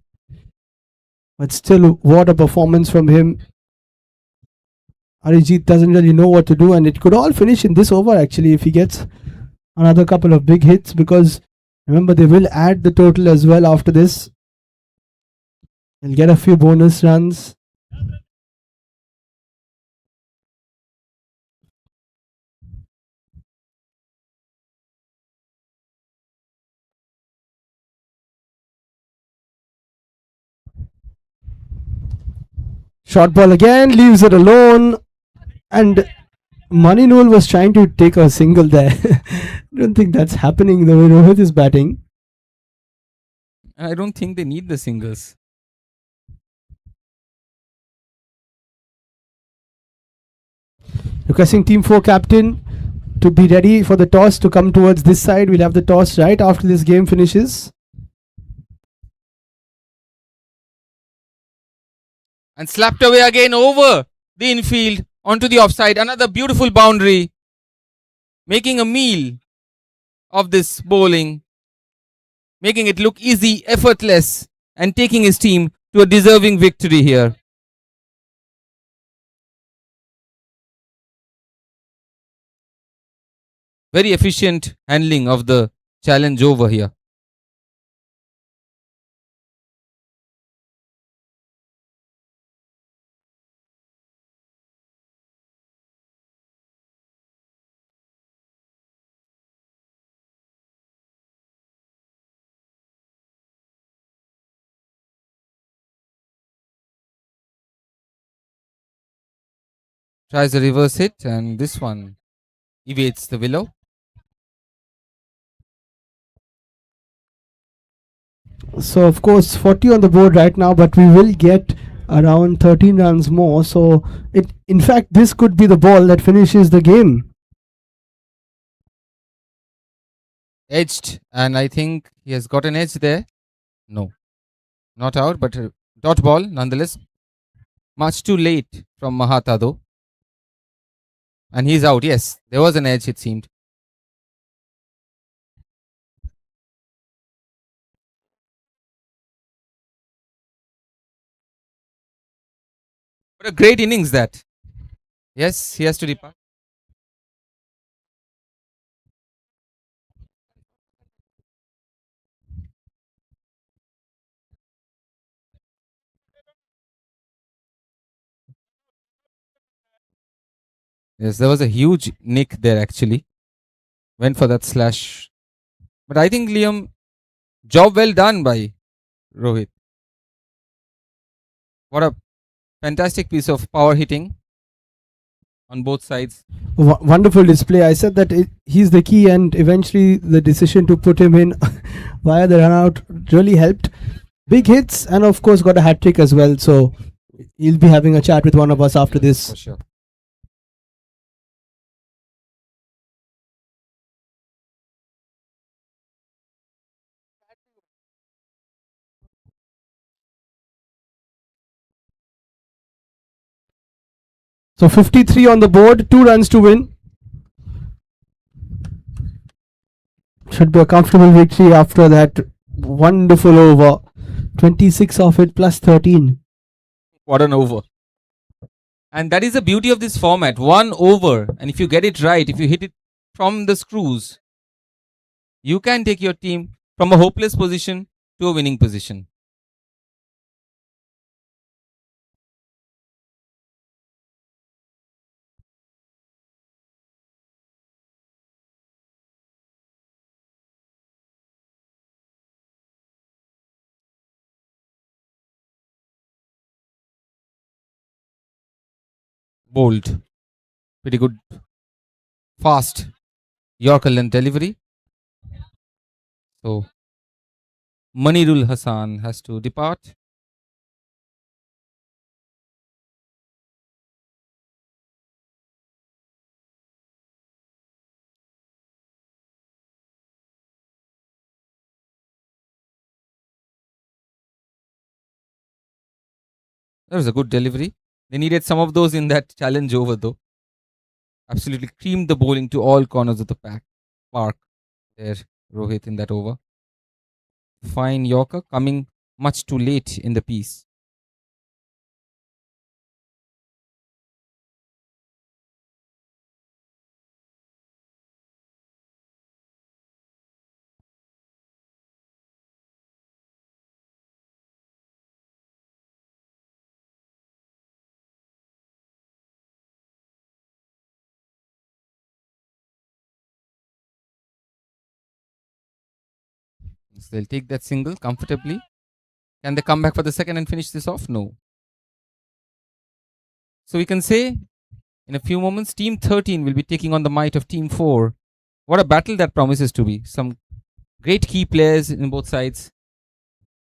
But still, what a performance from him. Arijit doesn't really know what to do, and it could all finish in this over actually if he gets another couple of big hits, because remember they will add the total as well after this. He'll get a few bonus runs. Short ball again, leaves it alone, and Maninul was trying to take a single there. I don't think that's happening the way Rohit is batting. I don't think they need the singles. Requesting Team 4 captain to be ready for the toss to come towards this side. We'll have the toss right after this game finishes. And slapped away again over the infield onto the offside. Another beautiful boundary, making a meal of this bowling, making it look easy, effortless, and taking his team to a deserving victory here. Very efficient handling of the challenge over here. Tries a reverse hit, and this one evades the willow. So of course 40 on the board right now, but we will get around 13 runs more. So it, in fact, this could be the ball that finishes the game. Edged, and I think he has got an edge there. No, not out, but a dot ball nonetheless. Much too late from Mahata though. And he's out. Yes, there was an edge, it seemed. What a great innings that. Yes, he has to depart. Yes, there was a huge nick there actually. Went for that slash. But I think Liam, job well done by Rohit. What a fantastic piece of power hitting on both sides. Wonderful display. I said that he's the key, and eventually the decision to put him in via the run out really helped. Big hits, and of course got a hat trick as well. So he'll be having a chat with one of us after this. For sure. So 53 on the board, 2 runs to win. Should be a comfortable victory after that wonderful over. 26 of it plus 13. What an over. And that is the beauty of this format. One over, and if you get it right, if you hit it from the screws, you can take your team from a hopeless position to a winning position. Bold. Pretty good. Fast Yorker length delivery. So Manirul Hassan has to depart. That was a good delivery. They needed some of those in that challenge over, though. Absolutely creamed the bowling to all corners of the park. There, Rohit in that over. Fine Yorker coming much too late in the piece. So they'll take that single comfortably. Can they come back for the second and finish this off? No. So we can say in a few moments, Team 13 will be taking on the might of Team 4. What a battle that promises to be. Some great key players in both sides.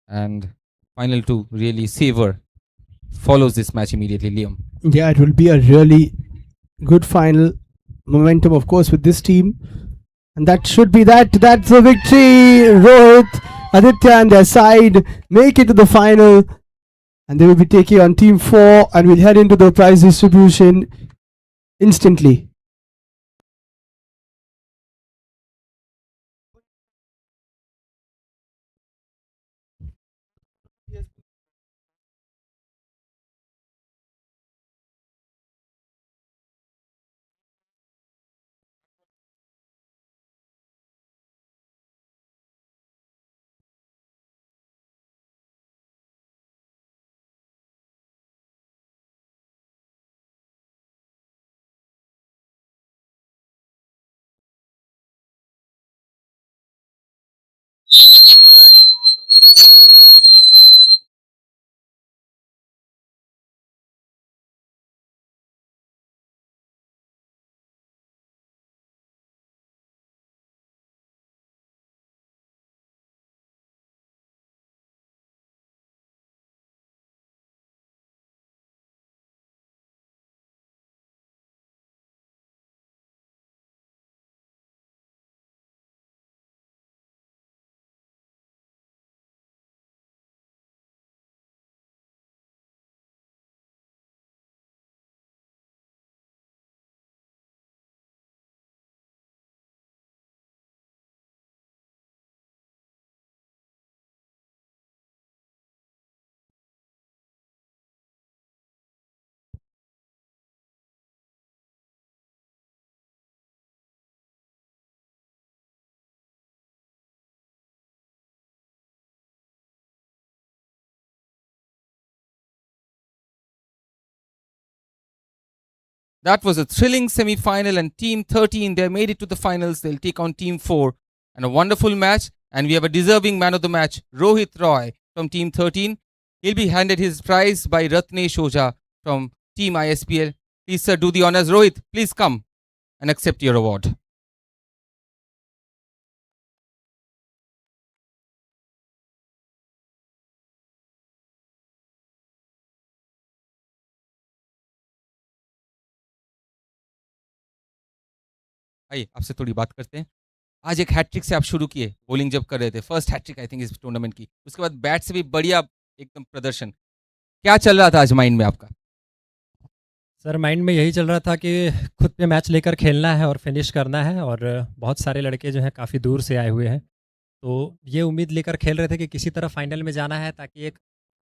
And final two really savor follows this match immediately, Liam. Yeah, it will be a really good final. Momentum, of course, with this team. And that should be that. That's the victory. Rohit, Aditya and their side make it to the final. And they will be taking on Team 4, and we'll head into the prize distribution instantly. That was a thrilling semi-final, and Team 13, they made it to the finals. They'll take on Team 4, and a wonderful match. And we have a deserving man of the match, Rohit Roy from Team 13. He'll be handed his prize by Ratnesh Oja from Team ISPL. Please, sir, do the honors. Rohit, please come and accept your award. आइए आपसे थोड़ी बात करते हैं। आज एक hat trick से आप शुरू किए, बॉलिंग जब कर रहे थे, फर्स्ट हैट्रिक आई थिंक इस टूर्नामेंट की। उसके बाद बैट से भी बढ़िया एकदम प्रदर्शन। क्या चल रहा था आज माइंड में आपका? सर माइंड में यही चल रहा था कि खुद पे मैच लेकर खेलना है और फिनिश करना है, और बहुत सारे लड़के जो हैं काफ़ी दूर से आए हुए हैं, तो ये उम्मीद लेकर खेल रहे थे कि किसी तरह फाइनल में जाना है ताकि एक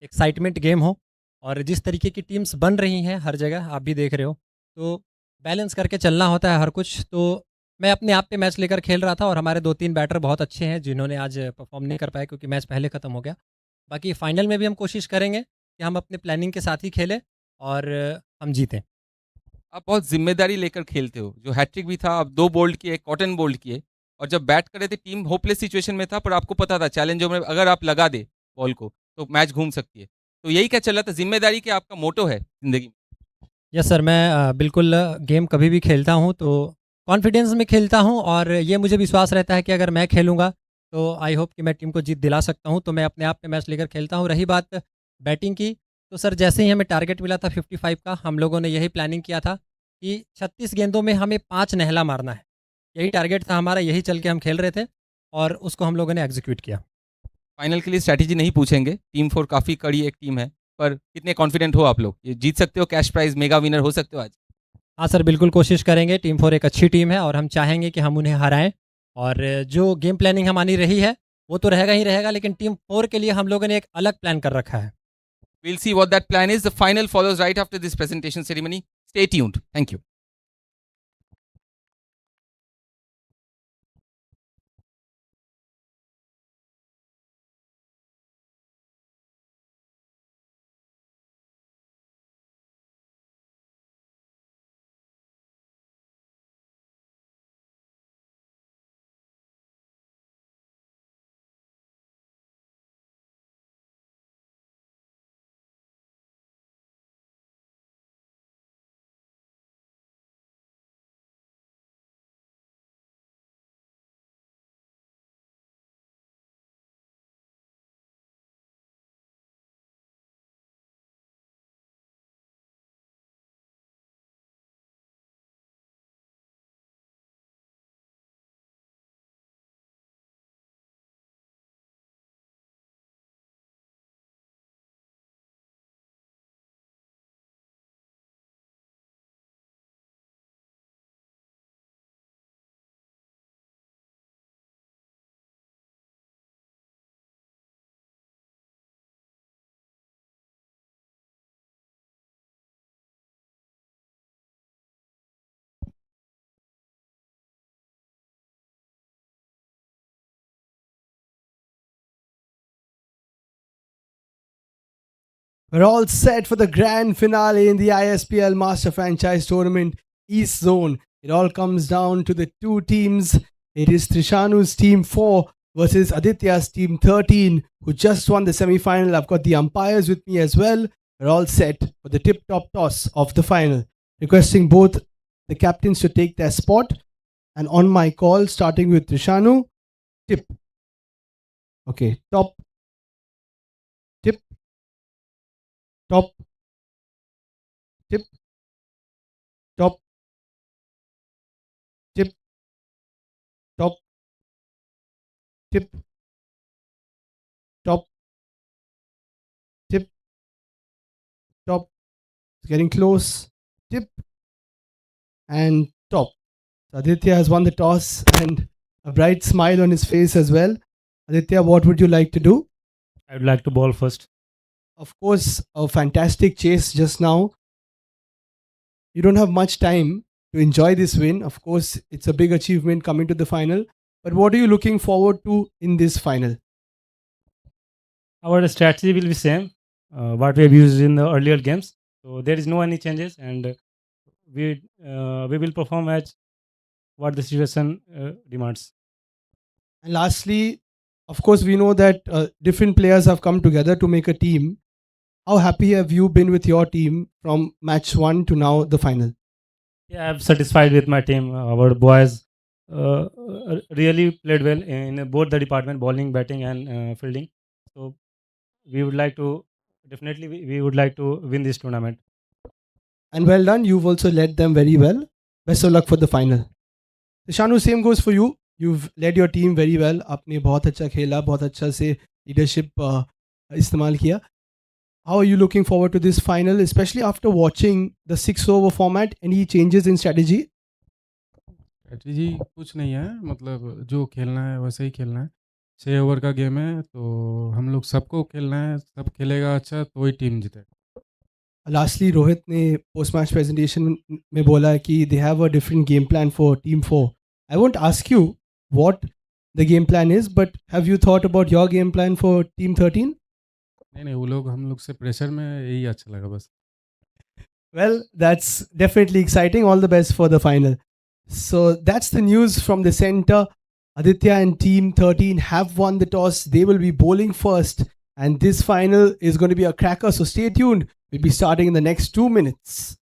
एक्साइटमेंट गेम हो। और जिस तरीके की टीम्स बन रही हैं हर जगह, आप भी देख रहे हो, तो बैलेंस करके चलना होता है हर कुछ। तो मैं अपने आप पे मैच लेकर खेल रहा था, और हमारे 2-3 बैटर बहुत अच्छे हैं जिन्होंने आज परफॉर्म नहीं कर पाए क्योंकि मैच पहले ख़त्म हो गया। बाकी फाइनल में भी हम कोशिश करेंगे कि हम अपने प्लानिंग के साथ ही खेलें और हम जीतें। आप बहुत जिम्मेदारी लेकर खेलते हो। जो हैट्रिक भी था, आप 2 बोल्ड किए, कॉटन बोल्ड किए, और जब बैट कर रहे थे टीम होपलेस सिचुएशन में था, पर आपको पता था चैलेंजर में अगर आप लगा दे बॉल को तो मैच घूम सकती है। तो यही क्या चल रहा था, जिम्मेदारी क्या आपका मोटो है जिंदगी में? यस सर, मैं बिल्कुल गेम कभी भी खेलता हूँ तो कॉन्फिडेंस में खेलता हूँ, और ये मुझे विश्वास रहता है कि अगर मैं खेलूँगा तो आई होप कि मैं टीम को जीत दिला सकता हूँ। तो मैं अपने आप पे मैच लेकर खेलता हूँ। रही बात बैटिंग की, तो सर जैसे ही हमें टारगेट मिला था 55 का, हम लोगों ने यही प्लानिंग किया था कि 36 गेंदों में हमें 5 नहला मारना है। यही टारगेट था हमारा, यही चल के हम खेल रहे थे, और उसको हम लोगों ने एग्जीक्यूट किया। फाइनल के लिए स्ट्रैटेजी नहीं पूछेंगे, टीम 4 काफ़ी कड़ी एक टीम है, पर कितने कॉन्फिडेंट हो आप लोग? ये जीत सकते हो, कैश प्राइज मेगा विनर हो सकते हो आज? हाँ सर, बिल्कुल कोशिश करेंगे। टीम 4 एक अच्छी टीम है और हम चाहेंगे कि हम उन्हें हराएँ, और जो गेम प्लानिंग हमारी रही है वो तो रहेगा ही रहेगा, लेकिन टीम 4 के लिए हम लोगों ने एक अलग प्लान कर रखा है। We'll see what that plan is. The final follows right after this presentation ceremony. Stay tuned. Thank you. We're all set for the grand finale in the ISPL Master Franchise Tournament East Zone. It all comes down to the two teams. It is Trishanu's Team 4 versus Aditya's Team 13, who just won the semi-final. I've got the umpires with me as well. We're all set for the tip-top toss of the final. Requesting both the captains to take their spot. And on my call, starting with Trishanu, tip. Okay, top, tip, top, tip, top, tip, top, tip, top, tip, top. It's getting close. Tip and top. So Aditya has won the toss and a bright smile on his face as well. Aditya, what would you like to do? I would like to bowl first. Of course, a fantastic chase just now. You don't have much time to enjoy this win. Of course, it's a big achievement coming to the final. But what are you looking forward to in this final? Our strategy will be same, what we have used in the earlier games. So there is no any changes, and we will perform as what the situation demands. And lastly, of course, we know that different players have come together to make a team. How happy have you been with your team from match one to now the final? Yeah, I'm satisfied with my team. Our boys really played well in both the department, bowling, batting, and fielding. So we would like to definitely we would like to win this tournament. And well done. You've also led them very well. Best of luck for the final. Shanu, same goes for you. You've led your team very well. आपने बहुत अच्छा खेला, बहुत अच्छा से leadership इस्तेमाल किया. How are you looking forward to this final, especially after watching the 6 over format? Any changes in strategy? Strategy कुछ नहीं है, मतलब जो खेलना है वैसे ही खेलना है। 6 ओवर का गेम है, तो हम लोग सबको खेलना है, सब खेलेगा अच्छा तो ही टीम जीतेगा। Lastly, रोहित ने पोस्ट मैच प्रेजेंटेशन में बोला है कि they have a different game plan for Team 4. I won't ask you what the game plan is, but have you thought about your game plan for Team 13? नहीं, वो लोग हम लोग से प्रेशर में, यही अच्छा लगा बस। Well, that's definitely exciting. All the best for the final. So that's the news from the center. Aditya and Team 13 have won the toss. They will be bowling first. And this final is going to be a cracker. So stay tuned. We'll be starting in the next 2 minutes.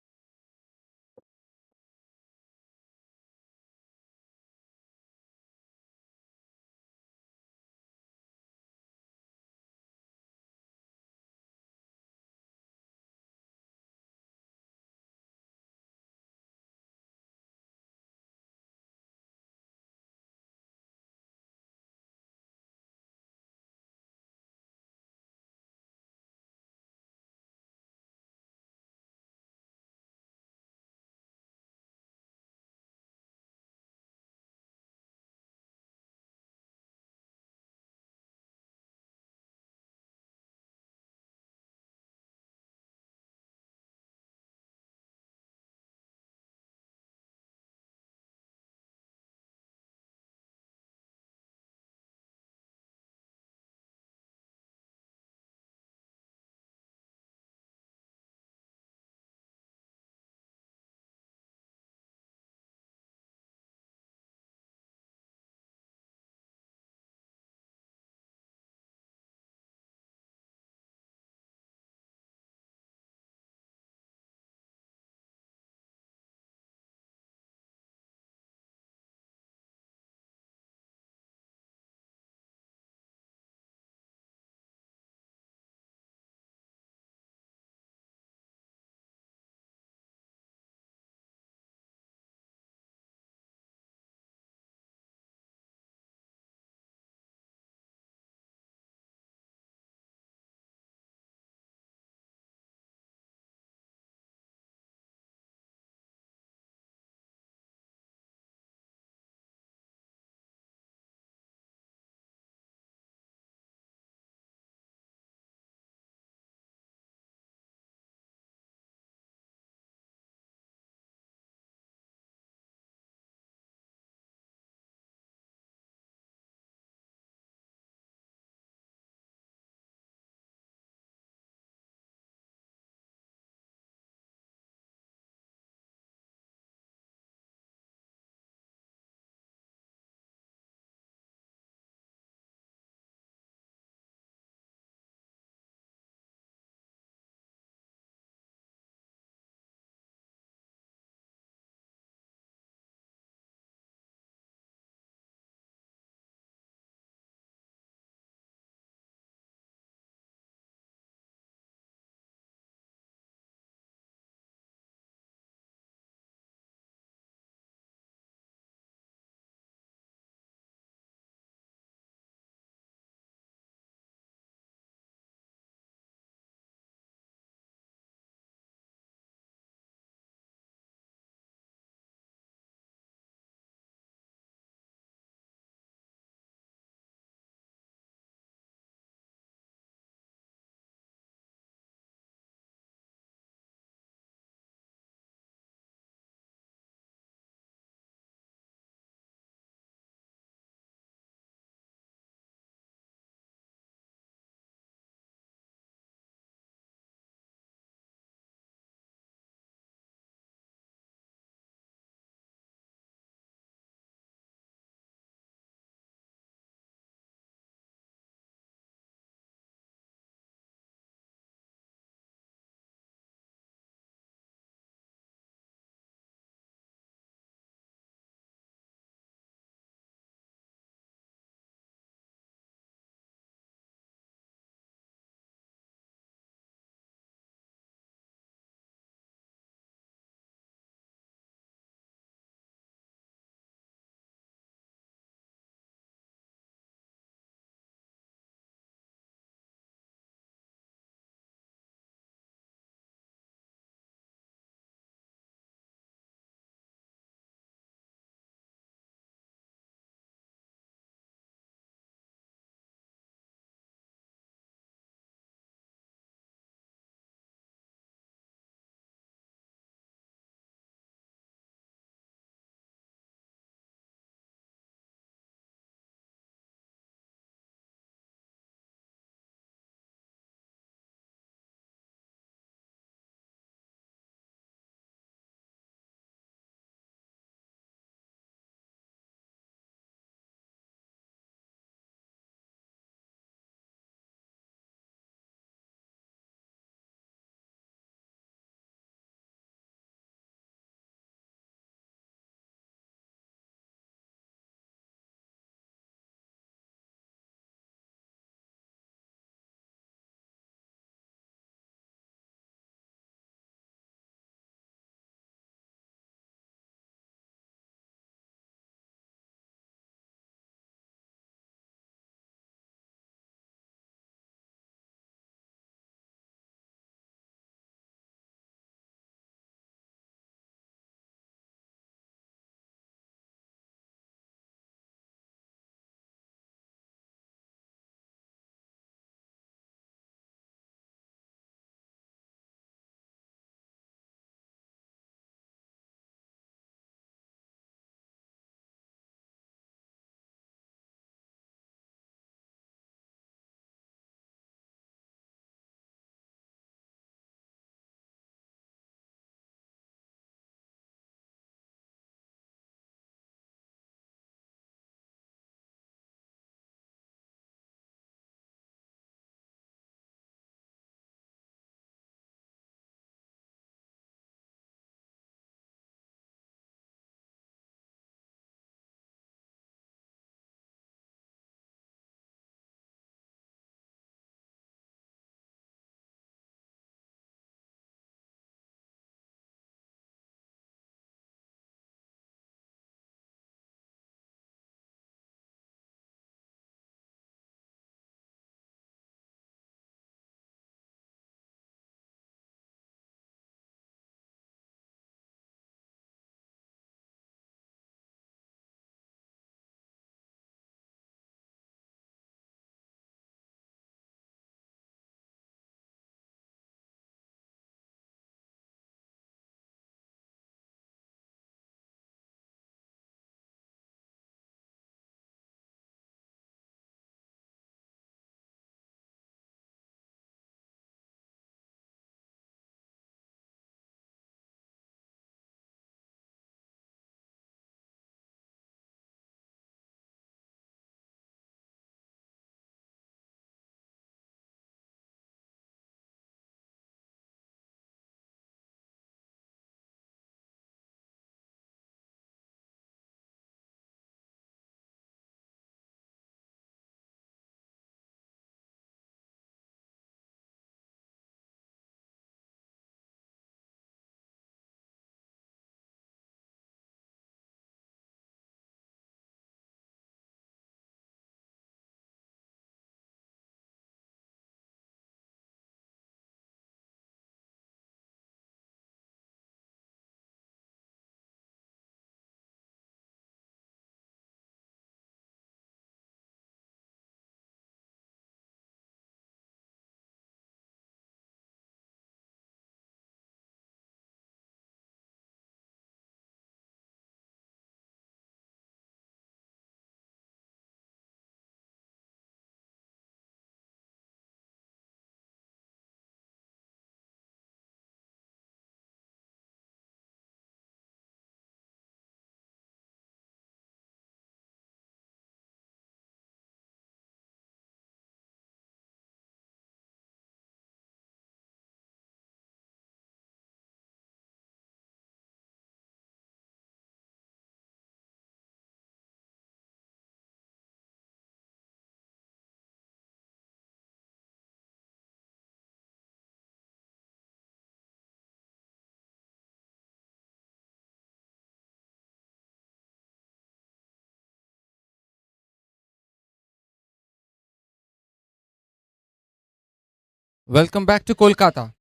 Welcome back to Kolkata.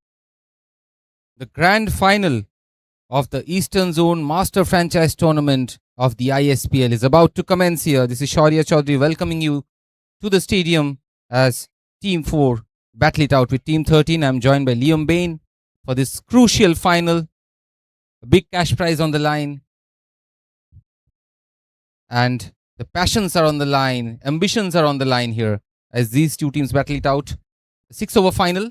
The grand final of the Eastern Zone Master Franchise Tournament of the ISPL is about to commence here. This is Shaurya Chaudhary welcoming you to the stadium as Team 4 battle it out with Team 13. I'm joined by Liam Bain for this crucial final. A big cash prize on the line. And the passions are on the line, ambitions are on the line here as these two teams battle it out. A 6-over final,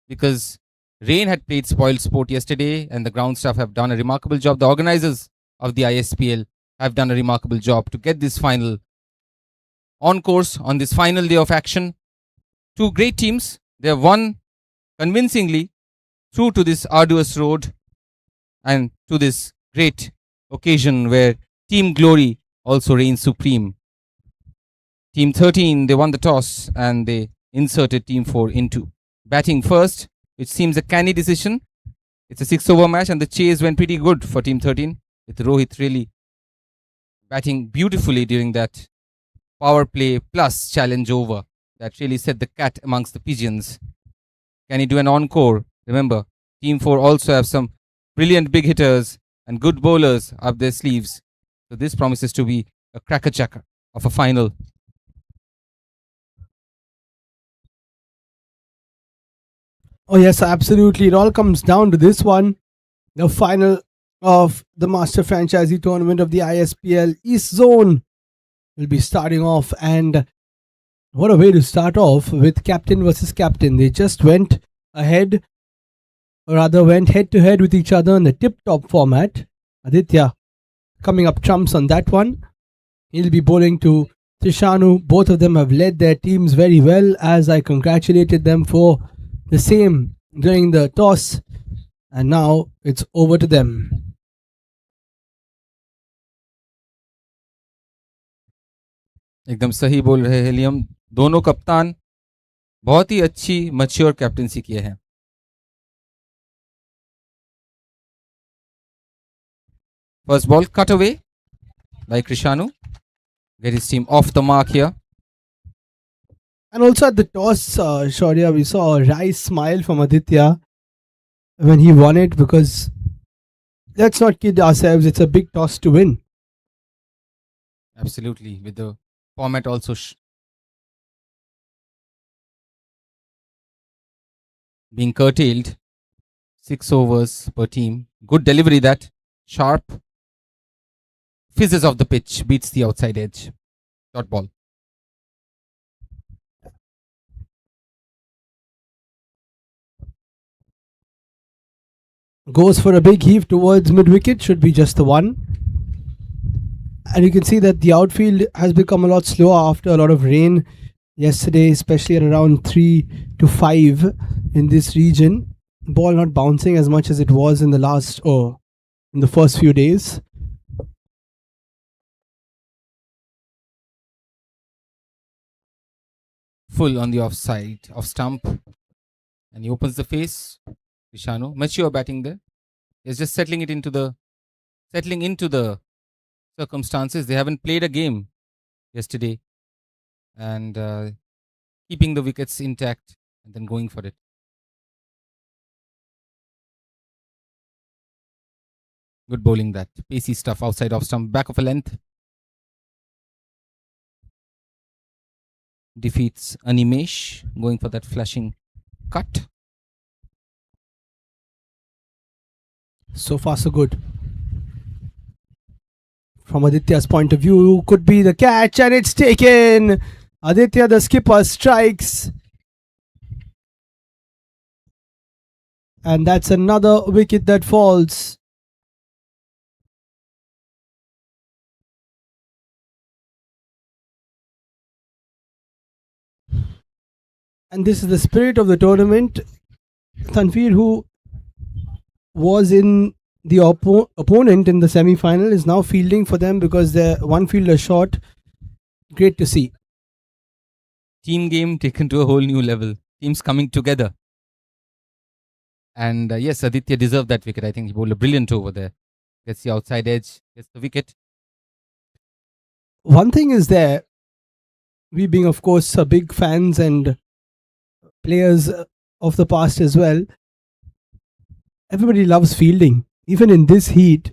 because rain had played spoiled sport yesterday and the ground staff have done a remarkable job. The organizers of the ISPL have done a remarkable job to get this final on course on this final day of action. Two great teams. They have won convincingly through to this arduous road and to this great occasion where Team Glory also reigns supreme. Team 13, they won the toss and they inserted Team 4 into batting first, which seems a canny decision. It's a 6-over match and the chase went pretty good for Team 13, with Rohit really batting beautifully during that power play plus challenge over that really set the cat amongst the pigeons. Can he do an encore? Remember, Team 4 also have some brilliant big hitters and good bowlers up their sleeves. So this promises to be a cracker-jacker of a final. Oh, yes, absolutely. It all comes down to this one. The final of the Master Franchisee Tournament of the ISPL East Zone will be starting off. And what a way to start off with captain versus captain. They just went ahead, or rather went head to head with each other in the tip-top format. Aditya coming up trumps on that one. He'll be bowling to Trishanu. Both of them have led their teams very well, as I congratulated them for the same during the toss, and now it's over to them. एकदम सही बोल रहे हैं Liam. दोनों कप्तान बहुत ही अच्छी mature captaincy किए हैं. First ball cut away by Krishanu. Get his team off the mark here. And also at the toss, Shaurya, we saw a wry smile from Aditya when he won it, because let's not kid ourselves, it's a big toss to win. Absolutely, with the format also being curtailed. 6 overs per team. Good delivery, that. Sharp. Fizzes off the pitch. Beats the outside edge. Dot ball. Goes for a big heave towards mid-wicket. Should be just the one. And you can see that the outfield has become a lot slower after a lot of rain yesterday, especially at around 3 to 5 in this region. Ball not bouncing as much as it was in the first few days. Full on the offside, off stump. And he opens the face. Krishanu, mature batting there. He's just settling into the circumstances. They haven't played a game yesterday. And keeping the wickets intact and then going for it. Good bowling, that. Pacey stuff outside off stump, back of a length. Defeats Animesh, going for that flashing cut. So far, so good. From Aditya's point of view, could be the catch, and it's taken. Aditya, the skipper, strikes. And that's another wicket that falls. And this is the spirit of the tournament. Tanveer, who was in the opponent in the semi-final, is now fielding for them because they're one fielder short. Great to see. Team game taken to a whole new level. Teams coming together. And yes, Aditya deserved that wicket. I think he bowled a brilliant over there. Gets the outside edge, gets the wicket. One thing is there, we being of course big fans and players of the past as well. Everybody loves fielding. Even in this heat,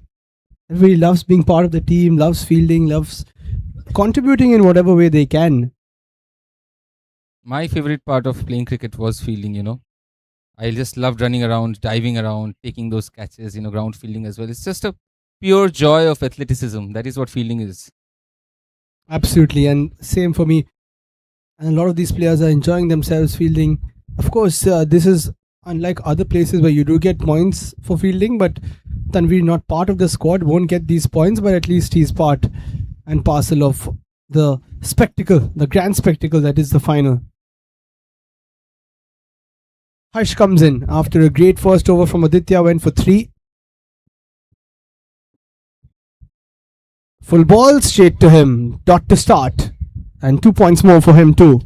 everybody loves being part of the team, loves fielding, loves contributing in whatever way they can. My favorite part of playing cricket was fielding. I just loved running around, diving around, taking those catches, ground fielding as well. It's just a pure joy of athleticism. That is what fielding is. Absolutely, and same for me. And a lot of these players are enjoying themselves fielding. Of course, this is unlike other places where you do get points for fielding, but Tanveer, not part of the squad, won't get these points, but at least he's part and parcel of the spectacle, the grand spectacle that is the final. Harsh comes in after a great first over from Aditya, went for 3. Full ball straight to him, dot to start, and 2 points more for him too.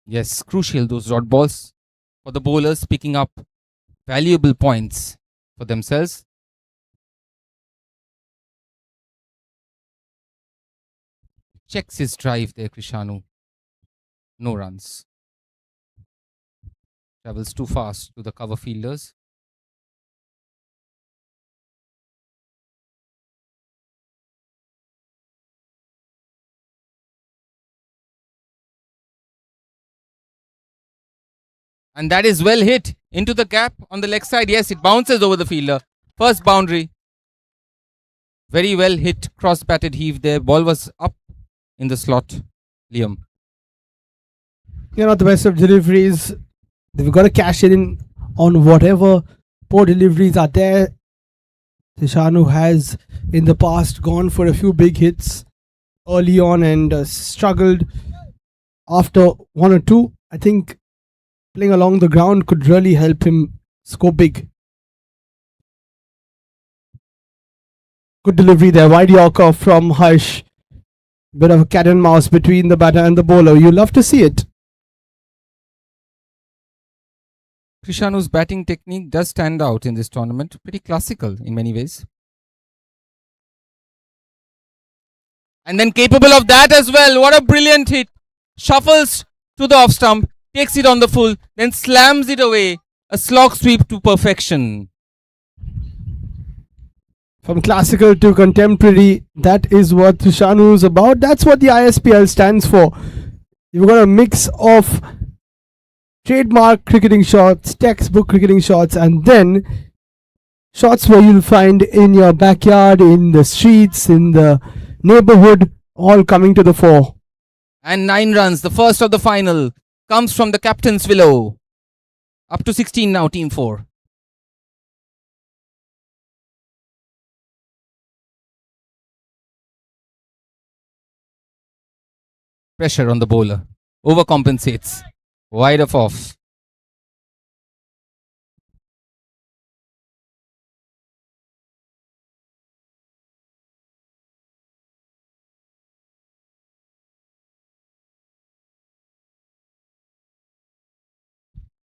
Yes, crucial, those dot balls for the bowlers, picking up valuable points for themselves. Checks his drive there, Krishanu. No runs. Travels too fast to the cover fielders. And that is well hit into the gap on the leg side. Yes, it bounces over the fielder. First boundary. Very well hit, cross-batted heave there. Ball was up in the slot. Liam. You're not the best of deliveries. They've got to cash it in on whatever poor deliveries are there. Krishanu has in the past gone for a few big hits early on and struggled after 1 or 2. I think playing along the ground could really help him score big. Good delivery there. Wide Yorker from Harsh. Bit of a cat and mouse between the batter and the bowler. You love to see it. Krishanu's batting technique does stand out in this tournament. Pretty classical in many ways. And then capable of that as well. What a brilliant hit. Shuffles to the off stump. Takes it on the full. Then slams it away. A slog sweep to perfection. From classical to contemporary, that is what Krishanu is about. That's what the ISPL stands for. You've got a mix of trademark cricketing shots, textbook cricketing shots, and then shots where you'll find in your backyard, in the streets, in the neighborhood, all coming to the fore. And 9 runs, the first of the final, comes from the captain's willow. Up to 16 now, team 4. Pressure on the bowler. Overcompensates. Wide of off.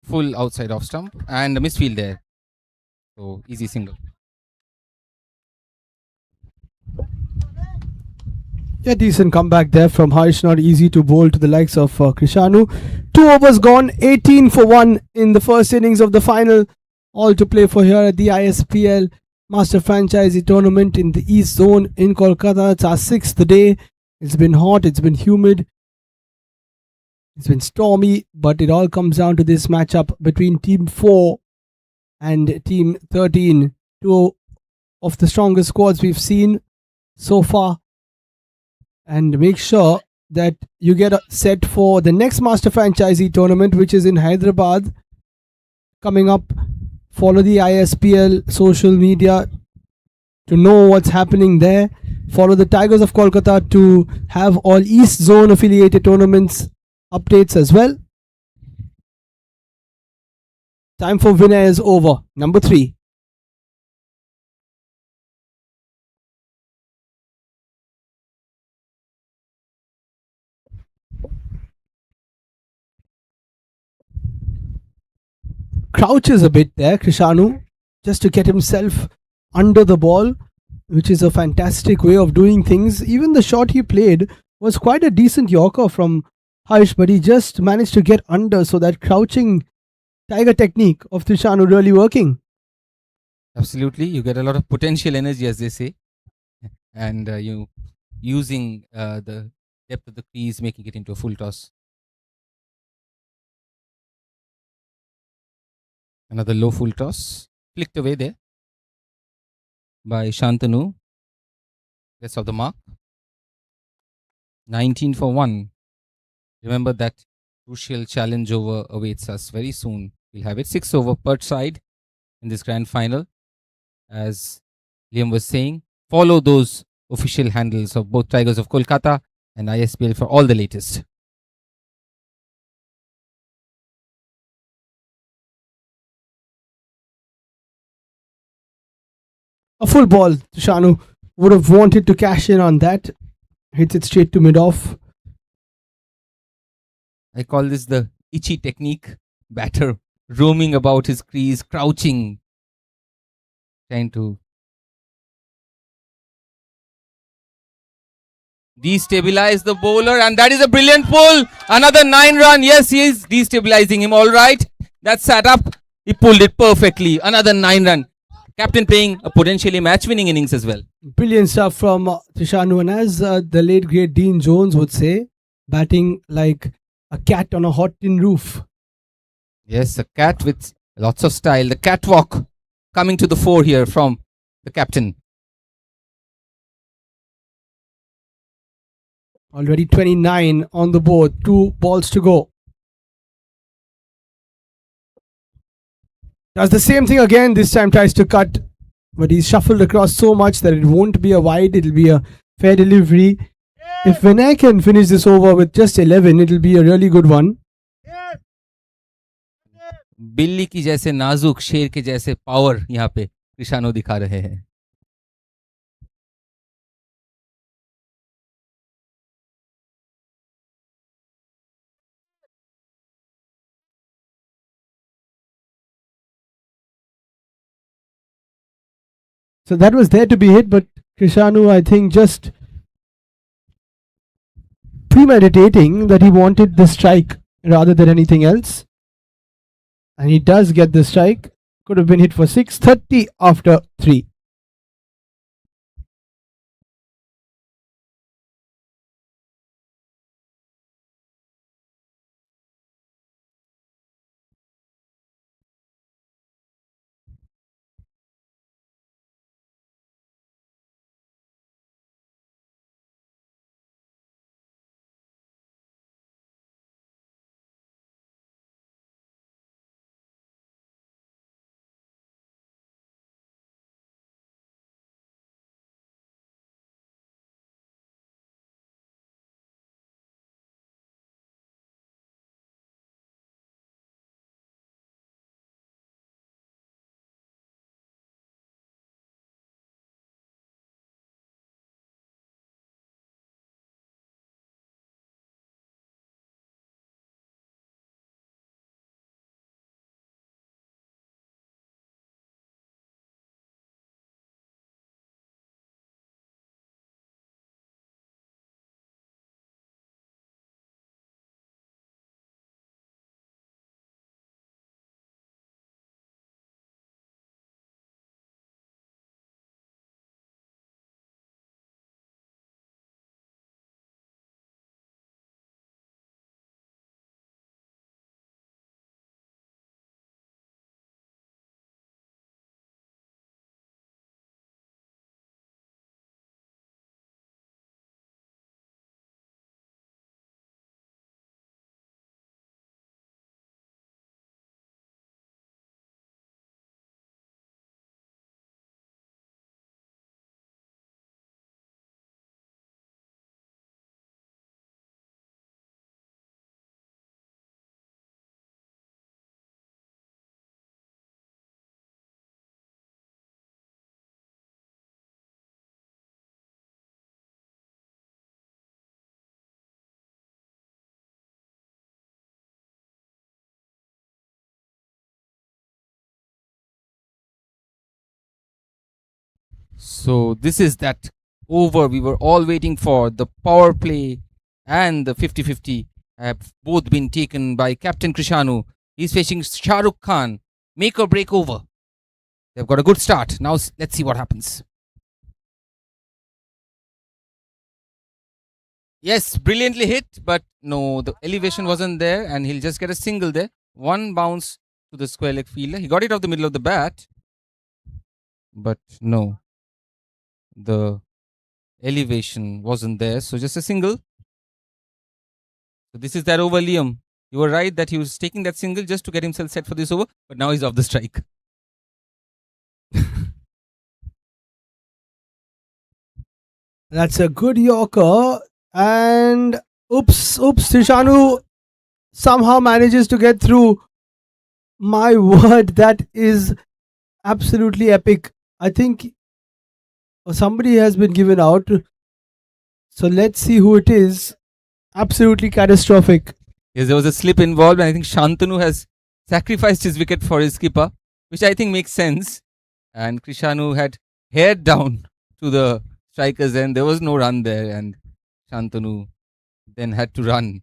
Full outside off stump and a misfield there. So easy single. Yeah, decent comeback there from Harsh. Not easy to bowl to the likes of Krishanu. 2 overs gone, 18 for 1 in the first innings of the final. All to play for here at the ISPL Master Franchisee Tournament in the East Zone in Kolkata. It's our 6th day. It's been hot, it's been humid, it's been stormy, but it all comes down to this matchup between Team 4 and Team 13. 2 of the strongest squads we've seen so far. And make sure that you get set for the next Master Franchisee Tournament, which is in Hyderabad, coming up. Follow the ISPL social media to know what's happening there. Follow the Tigers of Kolkata to have all East Zone affiliated tournaments updates as well. Time for winner is over. Number 3. Crouches a bit there, Krishanu, just to get himself under the ball, which is a fantastic way of doing things. Even the shot he played was quite a decent Yorker from Harsh, but he just managed to get under, so that crouching Tiger technique of Trishanu really working. Absolutely, you get a lot of potential energy, as they say, and you using the depth of the crease, making it into a full toss. Another low full toss, flicked away there by Shantanu. Rest of the mark. 19 for 1. Remember that crucial challenge over awaits us very soon. We'll have it 6 over per side in this grand final. As Liam was saying, follow those official handles of both Tigers of Kolkata and Ispl for all the latest. A full ball. Trishanu would have wanted to cash in on that. Hits it straight to mid-off. I call this the itchy technique. Batter roaming about his crease, crouching, trying to destabilize the bowler, and that is a brilliant pull. Another 9 run. Yes, he is destabilizing him. All right, that's sat up. He pulled it perfectly. Another 9 run. Captain playing a potentially match-winning innings as well. Brilliant stuff from Trishanu, and as the late great Dean Jones would say, batting like a cat on a hot tin roof. Yes, a cat with lots of style. The catwalk coming to the fore here from the captain. Already 29 on the board. 2 balls to go. Does the same thing again. This time tries to cut, but he's shuffled across so much that it won't be a wide. It'll be a fair delivery. If Vinay can finish this over with just 11, it'll be a really good one. बिल्ली की जैसे नाजुक, शेर के जैसे power यहाँ पे कृषाणु दिखा रहे हैं. So that was there to be hit, but Krishanu, I think, just premeditating that he wanted the strike rather than anything else. And he does get the strike. Could have been hit for 6. 30 after 3. So this is that over we were all waiting for. The power play and the 50-50 have both been taken by Captain Krishanu. He's facing Shah Rukh Khan. Make or break over. They've got a good start. Now let's see what happens. Yes, brilliantly hit, but no, the elevation wasn't there, and he'll just get a single there. One bounce to the square leg fielder. He got it off the middle of the bat, but no, the elevation wasn't there, so just a single. So this is that over, Liam. You were right that he was taking that single just to get himself set for this over, but now he's off the strike. That's a good Yorker. And oops, Trishanu somehow manages to get through. My word, that is absolutely epic. I think somebody has been given out. So let's see who it is. Absolutely catastrophic. Yes, there was a slip involved, and I think Shantanu has sacrificed his wicket for his skipper, which I think makes sense. And Krishanu had haired down to the strikers, and there was no run there, and Shantanu then had to run.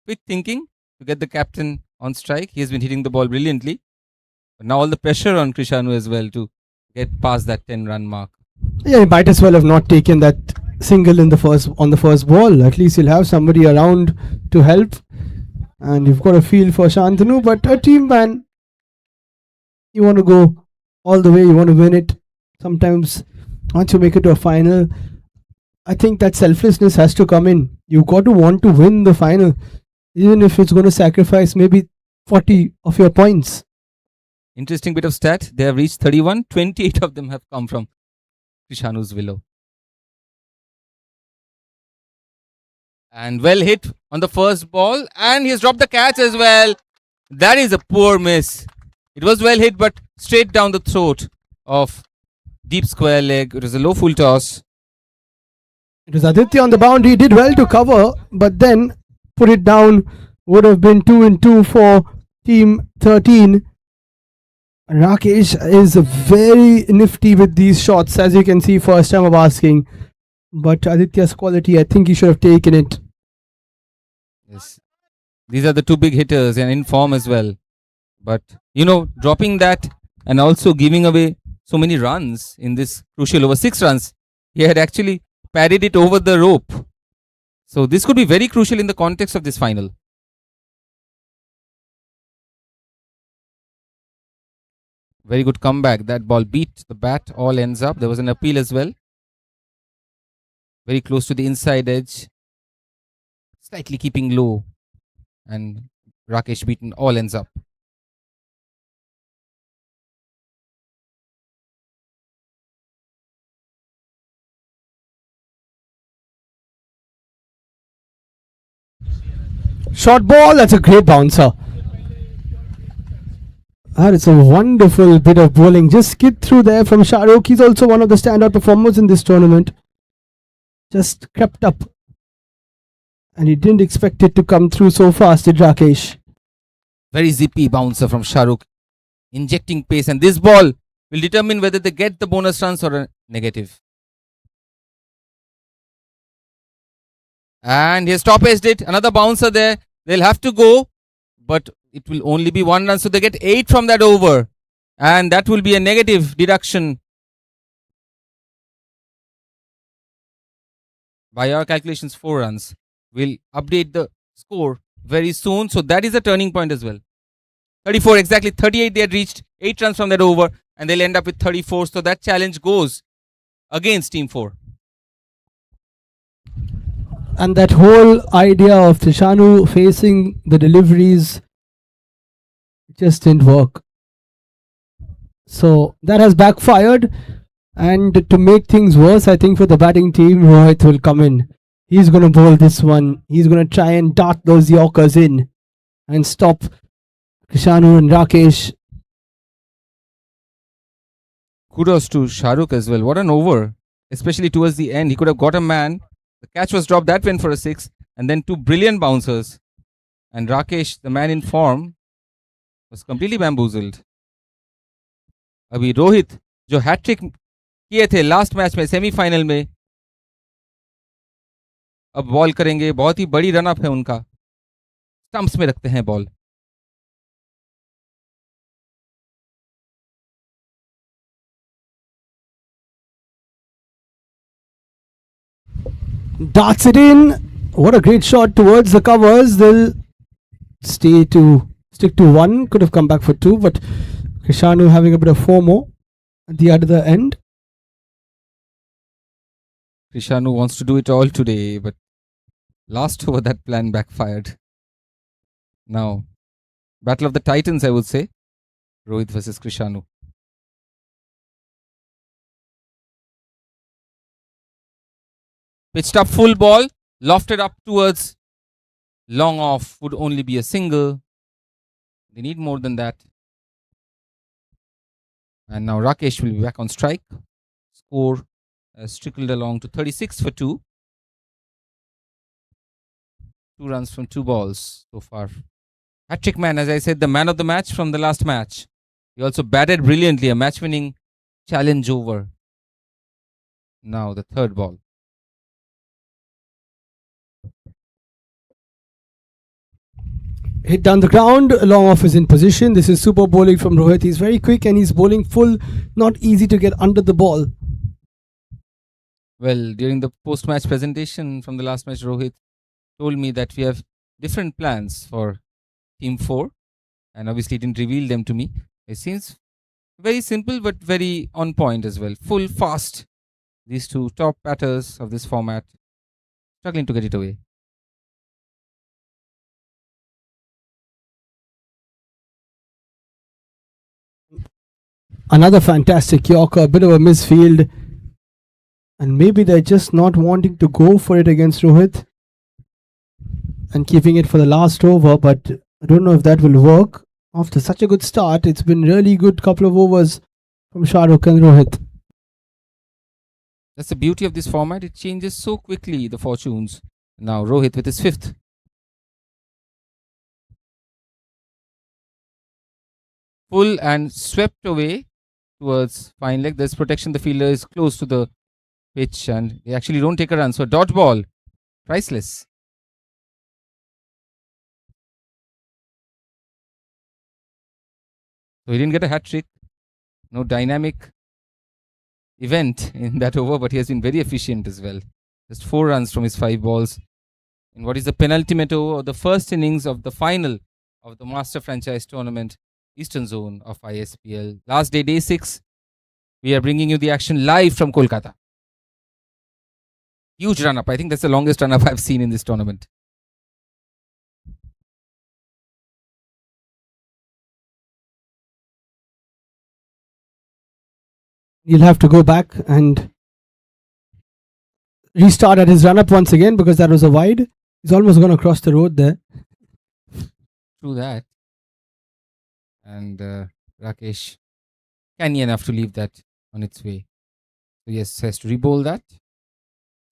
Quick thinking to get the captain on strike. He has been hitting the ball brilliantly. But now all the pressure on Krishanu as well to get past that 10-run mark. Yeah, he might as well have not taken that single on the first ball. At least he'll have somebody around to help. And you've got a feel for Shantanu, but a team man, you want to go all the way, you want to win it. Sometimes once you make it to a final, I think that selflessness has to come in. You've got to want to win the final, even if it's going to sacrifice maybe 40 of your points. Interesting bit of stat. They have reached 31. 28 of them have come from Krishanu's willow. And well hit on the first ball. And he's dropped the catch as well. That is a poor miss. It was well hit, but straight down the throat of deep square leg. It was a low full toss. It was Aditya on the boundary. He did well to cover, but then put it down. Would have been 2-2 for team 13. Rakesh is very nifty with these shots, as you can see. First time of asking, but Aditya's quality, I think he should have taken it. Yes, these are the two big hitters and in form as well. But dropping that and also giving away so many runs in this crucial over, 6 runs. He had actually parried it over the rope. So this could be very crucial in the context of this final. Very good comeback. That ball beat the bat, all ends up. There was an appeal as well. Very close to the inside edge. Slightly keeping low. And Rakesh beaten, all ends up. Short ball, that's a great bouncer. That is a wonderful bit of bowling. Just skid through there from Shah Rukh. He's also one of the standout performers in this tournament. Just crept up. And he didn't expect it to come through so fast, did Rakesh? Very zippy bouncer from Shah Rukh. Injecting pace. And this ball will determine whether they get the bonus runs or a negative. And he has top edged it. Another bouncer there. They'll have to go. But it will only be 1 run. So they get 8 from that over. And that will be a negative deduction. By our calculations, 4 runs. We'll update the score very soon. So that is a turning point as well. 34, exactly 38 they had reached. 8 runs from that over. And they'll end up with 34. So that challenge goes against Team 4. And that whole idea of Trishanu facing the deliveries just didn't work. So that has backfired. And to make things worse, I think for the batting team, Rohit will come in. He's going to bowl this one. He's going to try and dart those Yorkers in and stop Krishanu and Rakesh. Kudos to Shah Rukh as well. What an over. Especially towards the end. He could have got a man. The catch was dropped. That went for a 6. And then 2 brilliant bouncers. And Rakesh, the man in form, was completely bamboozled. अभी रोहित जो hat trick किए थे last match में semifinal में, अब ball करेंगे. बहुत ही बड़ी रन अप है उनका. स्टंप्स में रखते हैं ball. darts it in. What a great shot towards the covers. They'll stick to one. Could have come back for two, but Krishanu having a bit of FOMO at the other end. Krishanu wants to do it all today, but last over that plan backfired. Now, battle of the titans, I would say. Rohit versus Krishanu. Pitched up full ball, lofted up towards long off, would only be a single. They need more than that. And now Rakesh will be back on strike. Score has trickled along to 36 for 2. 2 runs from 2 balls so far. Hat-trick man, as I said, the man of the match from the last match. He also batted brilliantly, a match-winning challenge over. Now the third ball. Hit down the ground, long off is in position. This is super bowling from Rohit. He's very quick and he's bowling full. Not easy to get under the ball. Well, during the post-match presentation from the last match, Rohit told me that we have different plans for Team 4, and obviously didn't reveal them to me. It seems very simple but very on point as well. Full, fast. These two top batters of this format struggling to get it away. Another fantastic Yorker, a bit of a misfield. And maybe they're just not wanting to go for it against Rohit and keeping it for the last over, but I don't know if that will work. After such a good start, it's been really good couple of overs from Shahrukh and Rohit. That's the beauty of this format. It changes so quickly, the fortunes. Now Rohit with his 5th. Full and swept away towards fine leg. There's protection. The fielder is close to the pitch and they actually don't take a run. So dot ball, priceless. So he didn't get a hat trick. No dynamic event in that over, but he has been very efficient as well. Just 4 runs from his 5 balls in what is the penultimate over of the first innings of the final of the Master Franchise Tournament, Eastern Zone of Ispl. Last day, day 6. We are bringing you the action live from Kolkata. Huge run up. I think that's the longest run up I've seen in this tournament. He'll have to go back and restart at his run up once again because that was a wide. He's almost going to cross the road there. True that. And Rakesh canny enough to leave that on its way. So yes, has to re-bowl that.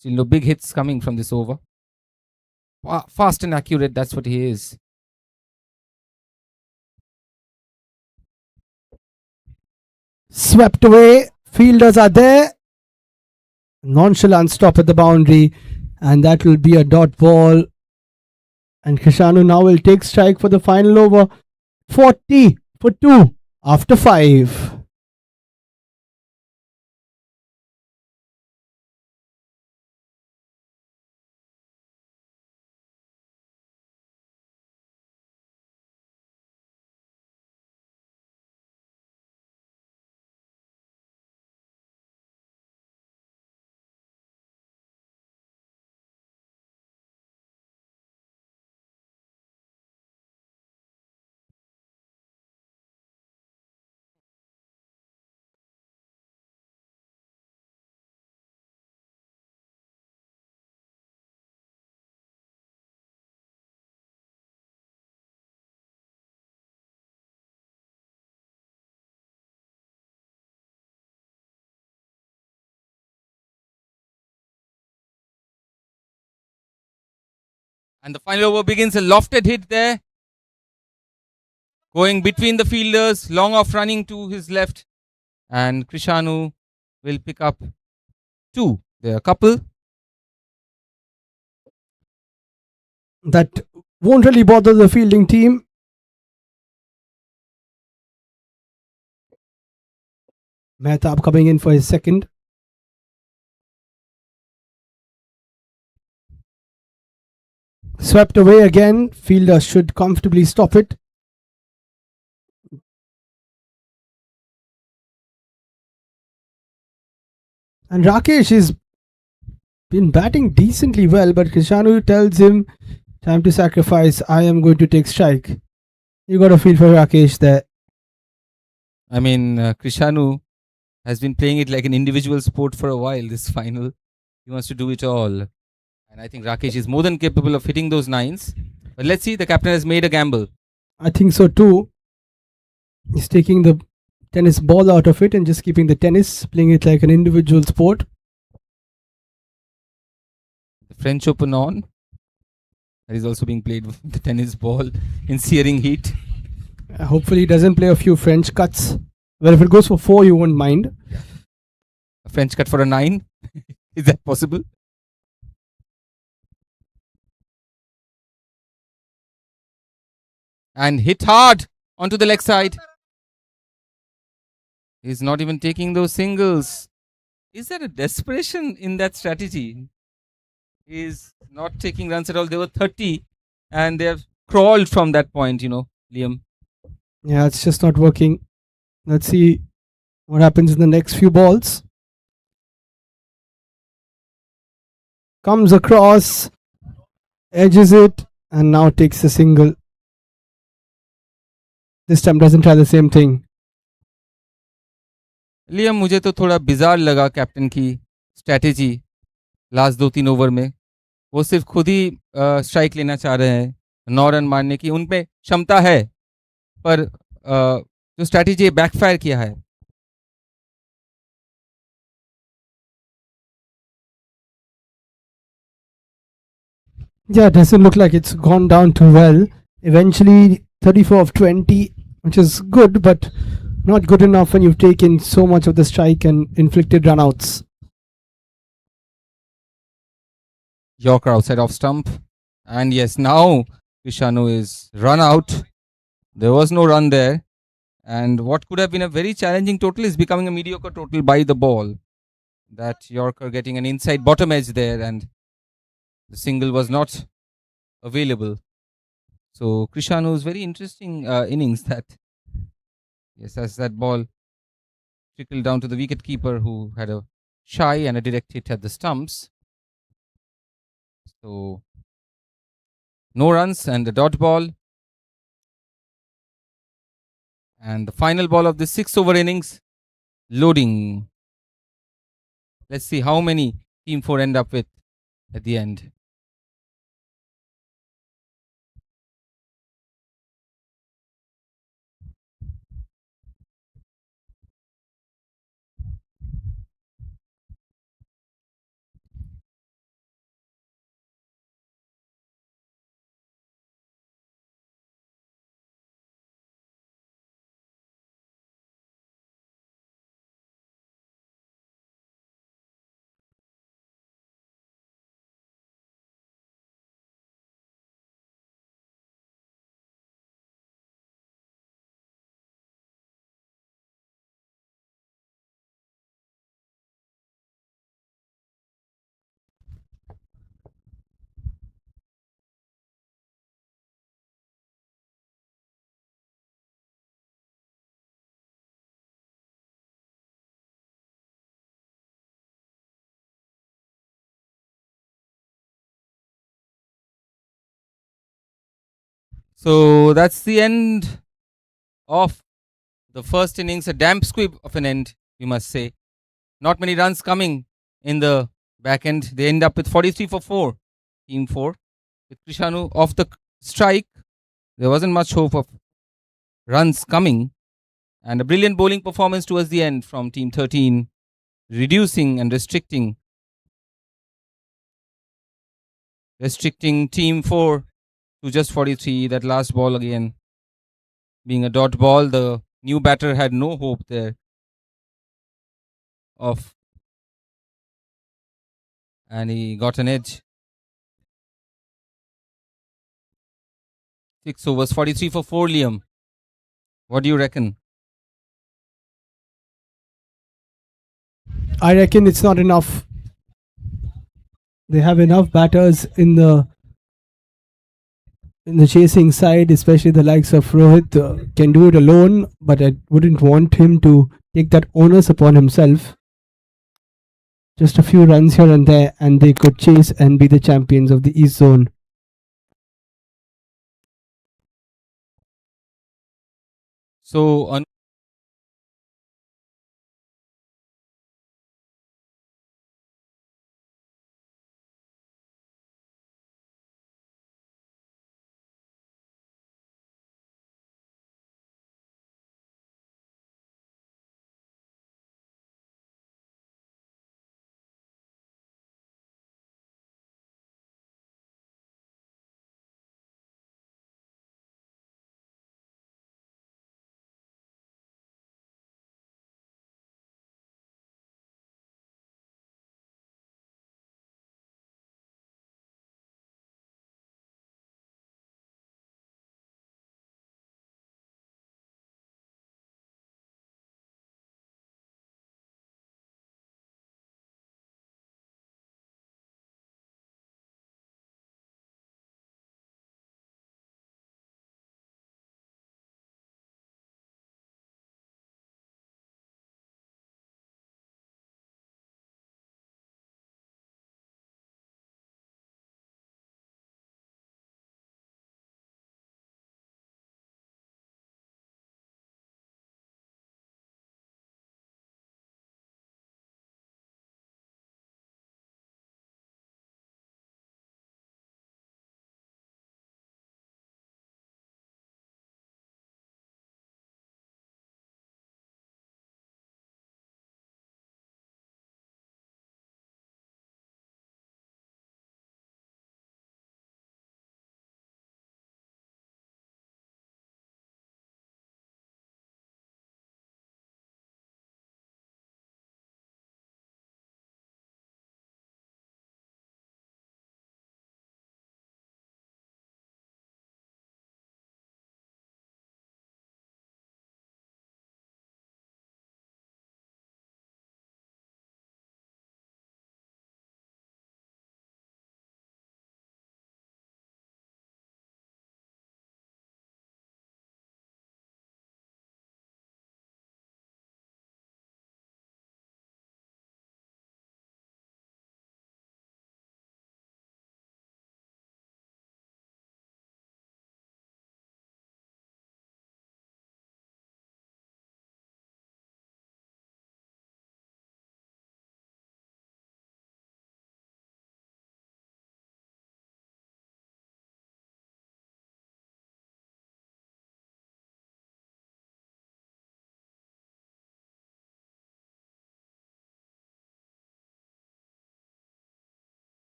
Still no big hits coming from this over. Fast and accurate, that's what he is. Swept away. Fielders are there. Nonchalant stop at the boundary. And that will be a dot ball. And Krishanu now will take strike for the final over. 40 for 2 after 5. And the final over begins. A lofted hit there. Going between the fielders. Long off running to his left. And Krishanu will pick up 2. They're a couple. That won't really bother the fielding team. Mehtab coming in for his second. Swept away again. Fielder should comfortably stop it. And Rakesh has been batting decently well, but Krishanu tells him, time to sacrifice. I am going to take strike. You got a feel for Rakesh there. I mean, Krishanu has been playing it like an individual sport for a while, this final. He wants to do it all. And I think Rakesh is more than capable of hitting those nines. But let's see, the captain has made a gamble. I think so too. He's taking the tennis ball out of it and just keeping the tennis, playing it like an individual sport. The French Open on. That is also being played with the tennis ball in searing heat. Hopefully he doesn't play a few French cuts. Well, if it goes for 4, you won't mind. A French cut for a 9. Is that possible? And hit hard onto the leg side. He's not even taking those singles. Is there a desperation in that strategy? He's not taking runs at all. They were 30 and they have crawled from that point, Liam. Yeah, it's just not working. Let's see what happens in the next few balls. Comes across, edges it, and now takes a single. This time doesn't try the same thing. Liam, मुझे तो थोड़ा bizarre लगा captain की strategy last 2-3 over में. वो सिर्फ खुद ही strike लेना चाह रहे हैं, 9 रन मारने की उन पे क्षमता है, पर जो स्ट्रैटेजी बैकफायर किया है. Yeah, it doesn't look like it's gone down too well. Eventually 34 of 20, which is good, but not good enough when you've taken so much of the strike and inflicted runouts. Yorker outside off stump. And yes, now Krishanu is run out. There was no run there. And what could have been a very challenging total is becoming a mediocre total by the ball. That Yorker getting an inside bottom edge there, and the single was not available. So Krishanu's very interesting innings that, yes, as that ball trickled down to the wicket keeper who had a shy and a direct hit at the stumps. So no runs and the dot ball. And the final ball of the 6th over innings, loading. Let's see how many Team 4 end up with at the end. So that's the end of the first innings. A damp squib of an end, you must say. Not many runs coming in the back end. They end up with 43 for 4, Team 4. With Krishanu off the strike, there wasn't much hope of runs coming. And a brilliant bowling performance towards the end from Team 13, reducing and restricting Team 4 to just 43. That last ball again being a dot ball. The new batter had no hope there of, and he got an edge. 6 overs, 43 for 4, Liam. What do you reckon? I reckon it's not enough. They have enough batters in the in the chasing side, especially the likes of Rohit, can do it alone, but I wouldn't want him to take that onus upon himself. Just a few runs here and there, and they could chase and be the champions of the East Zone. So on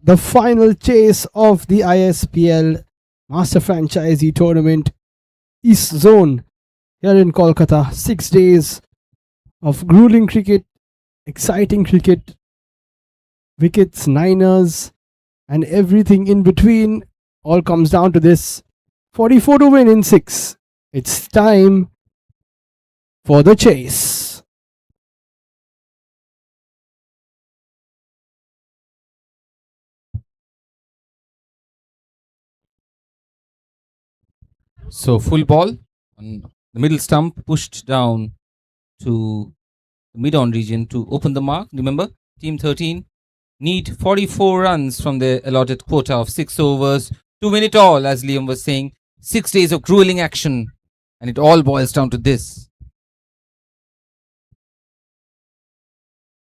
the final chase of the ISPL Master Franchisee Tournament East Zone here in Kolkata. 6 days of grueling cricket, exciting cricket, wickets, niners, and everything in between. All comes down to this 44 to win in 6. It's time for the chase. So full ball on the middle stump, pushed down to the mid-on region to open the mark. Remember, team 13 need 44 runs from their allotted quota of 6 overs to win it all, as Liam was saying. 6 days of grueling action, and it all boils down to this.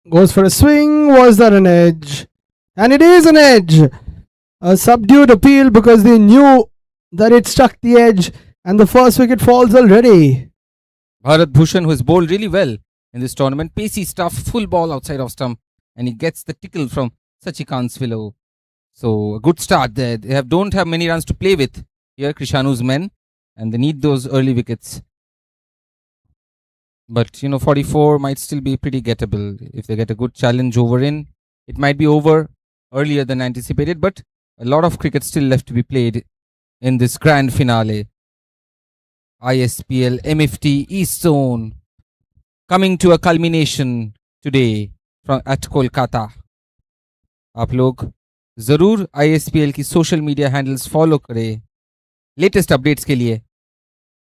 Goes for a swing. Was that an edge? And it is an edge. A subdued appeal because they knew that it struck the edge, and the first wicket falls already. Bharat Bhushan, who has bowled really well in this tournament, pacey stuff, full ball outside of stump, and he gets the tickle from Sachikant's willow. So a good start there. They don't have many runs to play with here, Krishanu's men, and they need those early wickets. But 44 might still be pretty gettable if they get a good challenge over in. It might be over earlier than anticipated, but a lot of cricket still left to be played in this grand finale. ISPL MFT East Zone coming to a culmination today at Kolkata. आप लोग जरूर ISPL की social media handles follow करें latest updates के लिए,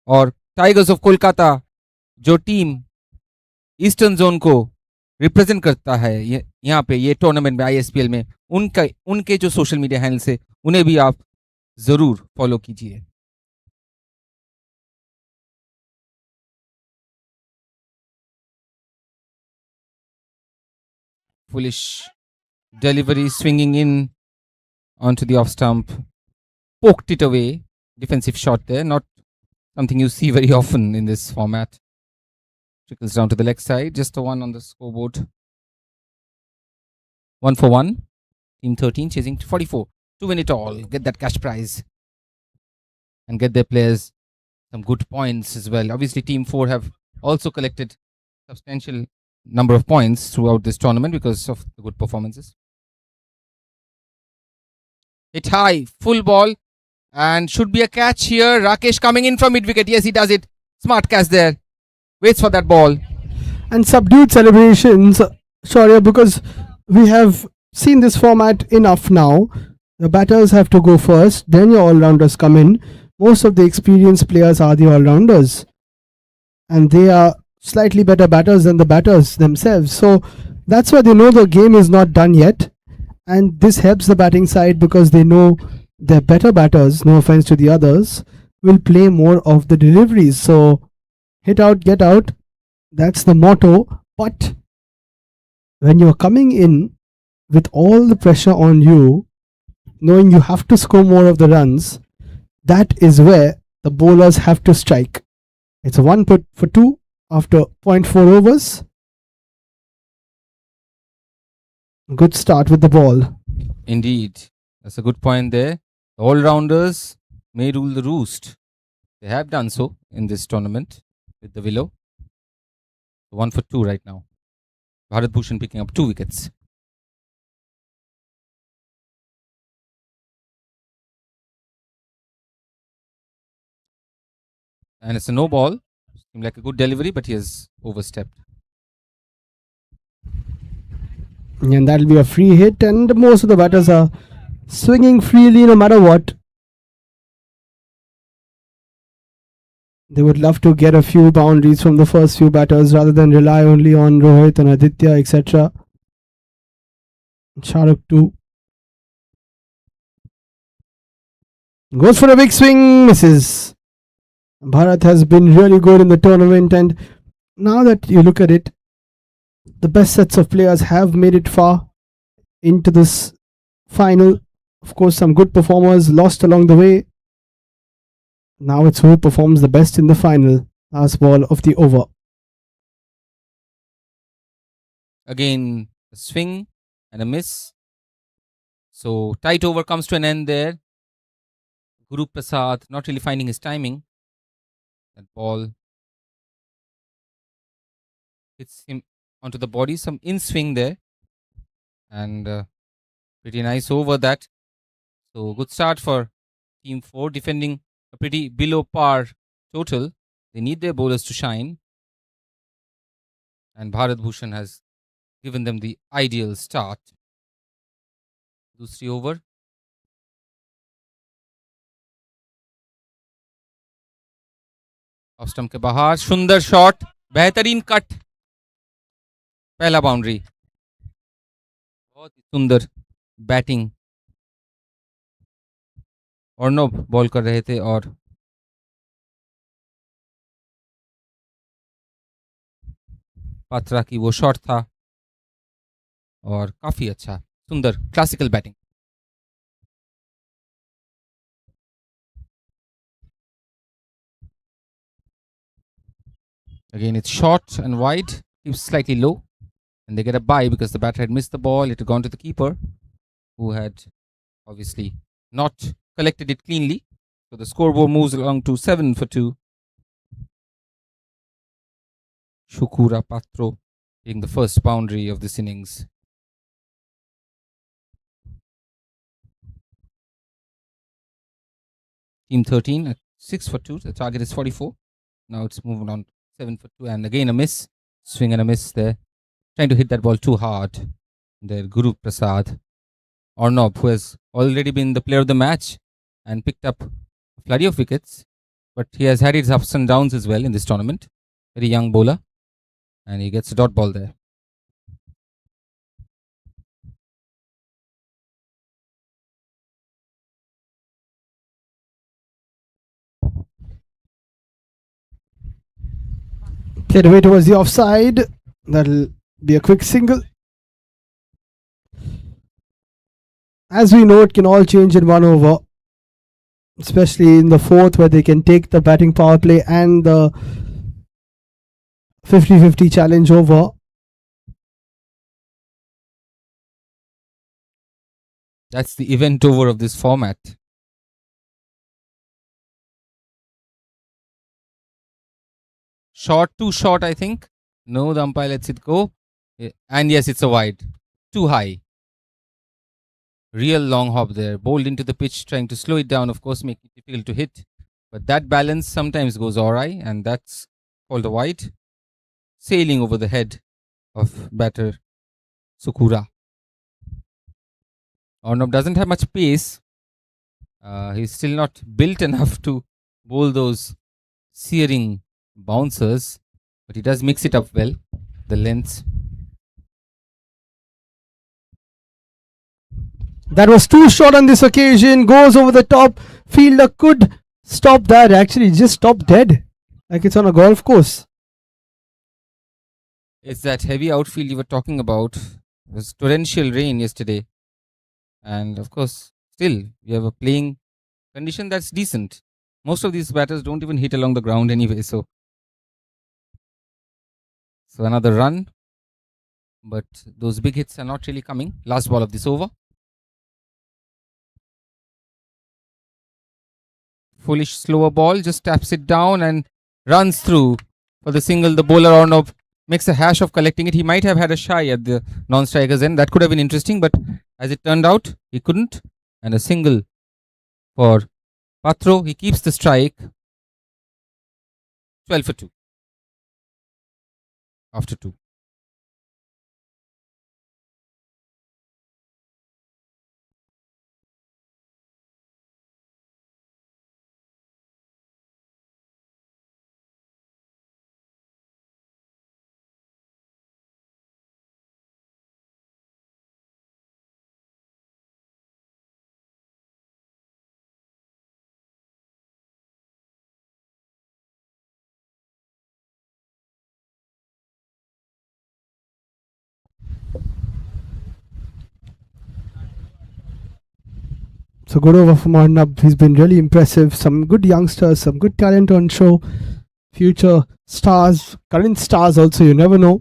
और tigers of Kolkata जो team eastern zone को रिप्रेजेंट करता है यहाँ पे ये टूर्नामेंट में ISPL में, उनके जो सोशल मीडिया हैंडल्स है उन्हें भी आप जरूर फॉलो कीजिए. Foolish delivery, swinging in onto the off stump, poked it away. Defensive shot there, not something you see very often in this format. Trickles down to the leg side, just a one on the scoreboard. 1 for 1. Team 13 chasing 44 to win it all, get that cash prize, and get their players some good points as well. Obviously, Team 4 have also collected substantial number of points throughout this tournament because of the good performances. Hit high, full ball, and should be a catch here. Rakesh coming in from mid-wicket. Yes, he does it. Smart catch there. Waits for that ball. And subdued celebrations, Shaurya, because we have seen this format enough now. The batters have to go first, then your all-rounders come in. Most of the experienced players are the all-rounders, and they are slightly better batters than the batters themselves. So that's why they know the game is not done yet, and this helps the batting side because they know their better batters, no offense to the others, will play more of the deliveries. So hit out, get out, that's the motto. But when you're coming in with all the pressure on you, knowing you have to score more of the runs, that is where the bowlers have to strike. It's a 1 for 2 after 0.4 overs. Good start with the ball. Indeed. That's a good point there. The all-rounders may rule the roost. They have done so in this tournament with the willow. 1 for 2 right now. Bharat Bhushan picking up 2 wickets. And it's a no ball. Seemed like a good delivery, but he has overstepped. And that'll be a free hit, and most of the batters are swinging freely no matter what. They would love to get a few boundaries from the first few batters rather than rely only on Rohit and Aditya, etc. Shahrukh too. Goes for a big swing, misses. Bharat has been really good in the tournament, and now that you look at it, the best sets of players have made it far into this final. Of course, some good performers lost along the way. Now it's who performs the best in the final. Last ball of the over. Again, a swing and a miss. So tight over comes to an end there. Guru Prasad not really finding his timing. That ball hits him onto the body, some in swing there, and pretty nice over that. So good start for Team 4, defending a pretty below par total. They need their bowlers to shine, and Bharat Bhushan has given them the ideal start. दूसरी over off stump के बाहर, सुंदर shot, बेहतरीन cut, पहला boundary. बहुत ही सुंदर batting Arnab ball कर रहे थे और पात्रा की वो शॉट था और काफी अच्छा सुंदर classical batting. Again, it's short and wide, keeps slightly low, and they get a bye because the batter had missed the ball. It had gone to the keeper, who had obviously not collected it cleanly. So the scoreboard moves along to 7 for 2. Shukura Patro being the first boundary of this innings. Team 13 at 6 for 2. The target is 44. Now it's moving on 7 for 2, and again a miss. Swing and a miss there. Trying to hit that ball too hard. There, Guru Prasad Arnab, who has already been the player of the match and picked up a flurry of wickets, but he has had his ups and downs as well in this tournament. Very young bowler, and he gets a dot ball there. Played away towards the offside. That'll be a quick single. As we know, it can all change in one over, especially in the fourth, where they can take the batting power play and the 50-50 challenge over. That's the event over of this format. Short, too short, I think. No, the umpire lets it go. And yes, it's a wide. Too high. Real long hop there. Bowled into the pitch, trying to slow it down, of course, make it difficult to hit. But that balance sometimes goes awry, and that's called a wide. Sailing over the head of batter Sukura. Arnab doesn't have much pace. He's still not built enough to bowl those searing bouncers, but he does mix it up well, the lengths. That was too short on this occasion. Goes over the top. Fielder could stop that. Actually, just stopped dead, like it's on a golf course. It's that heavy outfield you were talking about. It was torrential rain yesterday, and of course, still we have a playing condition that's decent. Most of these batters don't even hit along the ground anyway, so another run, but those big hits are not really coming. Last ball of this over. Foolish slower ball, just taps it down and runs through for the single. The bowler Arnab makes a hash of collecting it. He might have had a shy at the non-striker's end. That could have been interesting, but as it turned out, he couldn't. And a single for Patro. He keeps the strike. 12 for 2. After 2. So good over from Arnab. He's been really impressive. Some good youngsters, some good talent on show. Future stars, current stars also, you never know.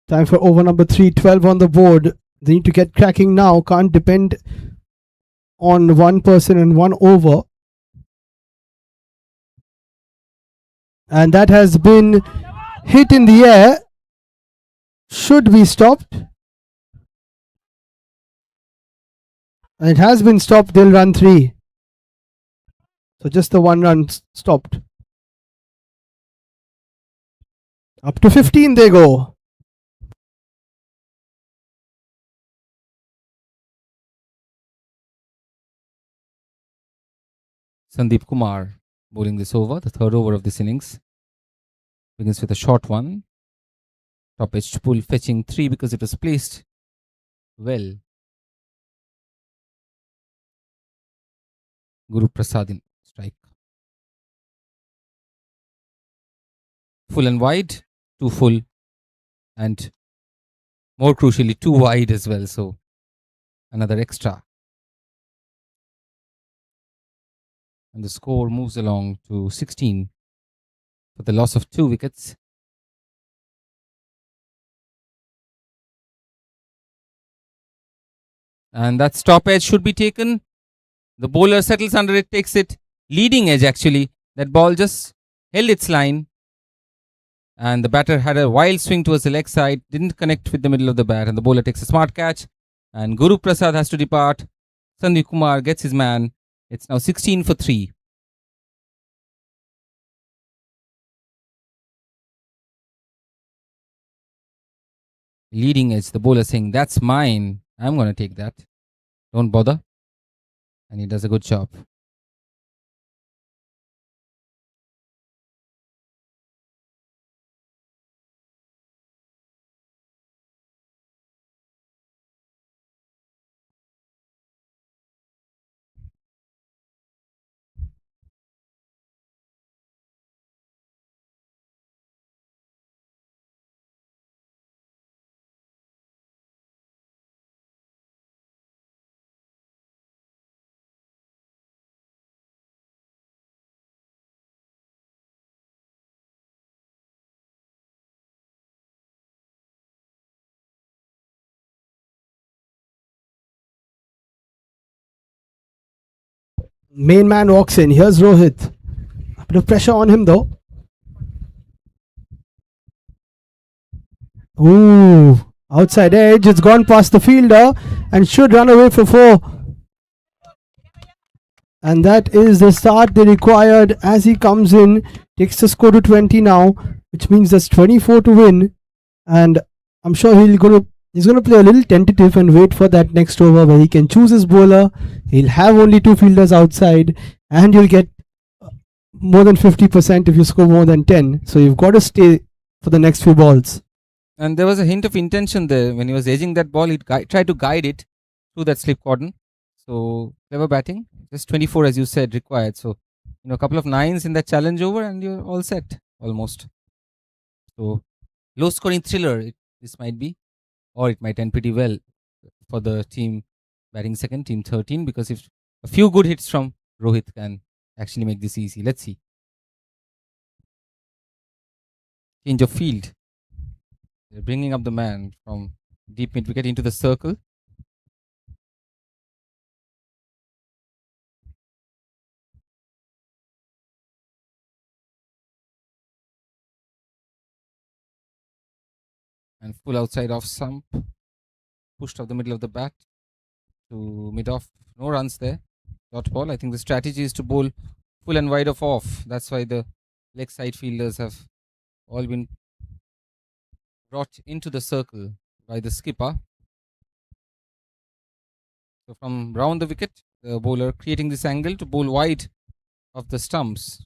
Time for over number 3, 12 on the board. They need to get cracking now. Can't depend on one person and one over. And that has been hit in the air. Should be stopped. And it has been stopped. They'll run 3. So just the 1 run stopped. Up to 15 they go. Sandeep Kumar bowling this over, the third over of this innings. Begins with a short one. Top edge pull fetching 3 because it was placed well. Guru Prasad in strike. Full and wide, 2 full, and more crucially 2 wide as well. So another extra. And the score moves along to 16 for the loss of 2 wickets. And that stop edge should be taken. The bowler settles under it, takes it. Leading edge actually. That ball just held its line. And the batter had a wild swing towards the leg side. Didn't connect with the middle of the bat. And the bowler takes a smart catch. And Guru Prasad has to depart. Sandeep Kumar gets his man. It's now 16 for 3. Leading edge, the bowler saying, that's mine. I'm going to take that. Don't bother. And he does a good job. Main man walks in. Here's Rohit. A bit of pressure on him though. Ooh, outside edge. It's gone past the fielder and should run away for 4. And that is the start they required as he comes in. Takes the score to 20 now, which means there's 24 to win. And I'm sure he's going to play a little tentative and wait for that next over where he can choose his bowler. He'll have only 2 fielders outside and you'll get more than 50% if you score more than 10. So you've got to stay for the next few balls. And there was a hint of intention there. When he was edging that ball, he tried to guide it through that slip cordon. So clever batting. Just 24 as you said required. So a couple of 9s in that challenge over and you're all set almost. So low scoring thriller this might be, or it might end pretty well for the team batting second, team 13, because if a few good hits from Rohit can actually make this easy. Let's see. Change of field. They're bringing up the man from deep mid wicket into the circle. And full outside off stump. Pushed off the middle of the bat to mid off. No runs there. Dot ball. I think the strategy is to bowl full and wide of off. That's why the leg side fielders have all been brought into the circle by the skipper. So from round the wicket, the bowler creating this angle to bowl wide of the stumps.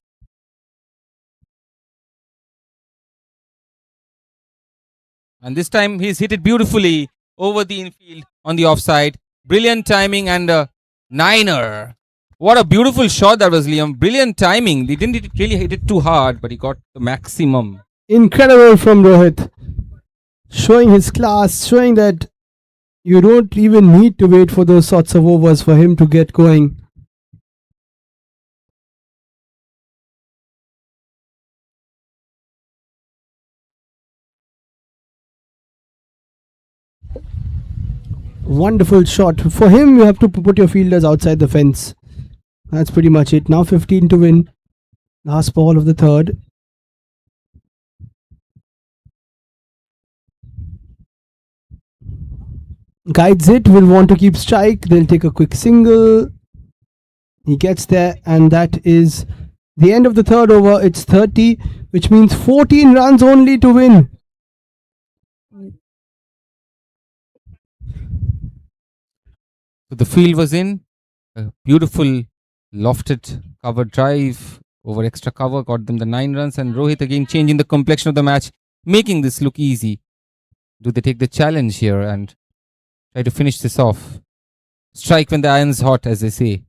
And this time he's hit it beautifully over the infield on the offside. Brilliant timing and a 9er. What a beautiful shot that was, Liam. Brilliant timing. He didn't really hit it too hard, but he got the maximum. Incredible from Rohit. Showing his class, showing that you don't even need to wait for those sorts of overs for him to get going. Wonderful shot. For him, you have to put your fielders outside the fence. That's pretty much it. Now 15 to win. Last ball of the third. Guides it, will want to keep strike. They'll take a quick single. He gets there, and that is the end of the third over. It's 30, which means 14 runs only to win. So the field was in. A beautiful lofted cover drive over extra cover got them the 9 runs, and Rohit again changing the complexion of the match, making this look easy. Do they take the challenge here and try to finish this off? Strike when the iron's hot, as they say.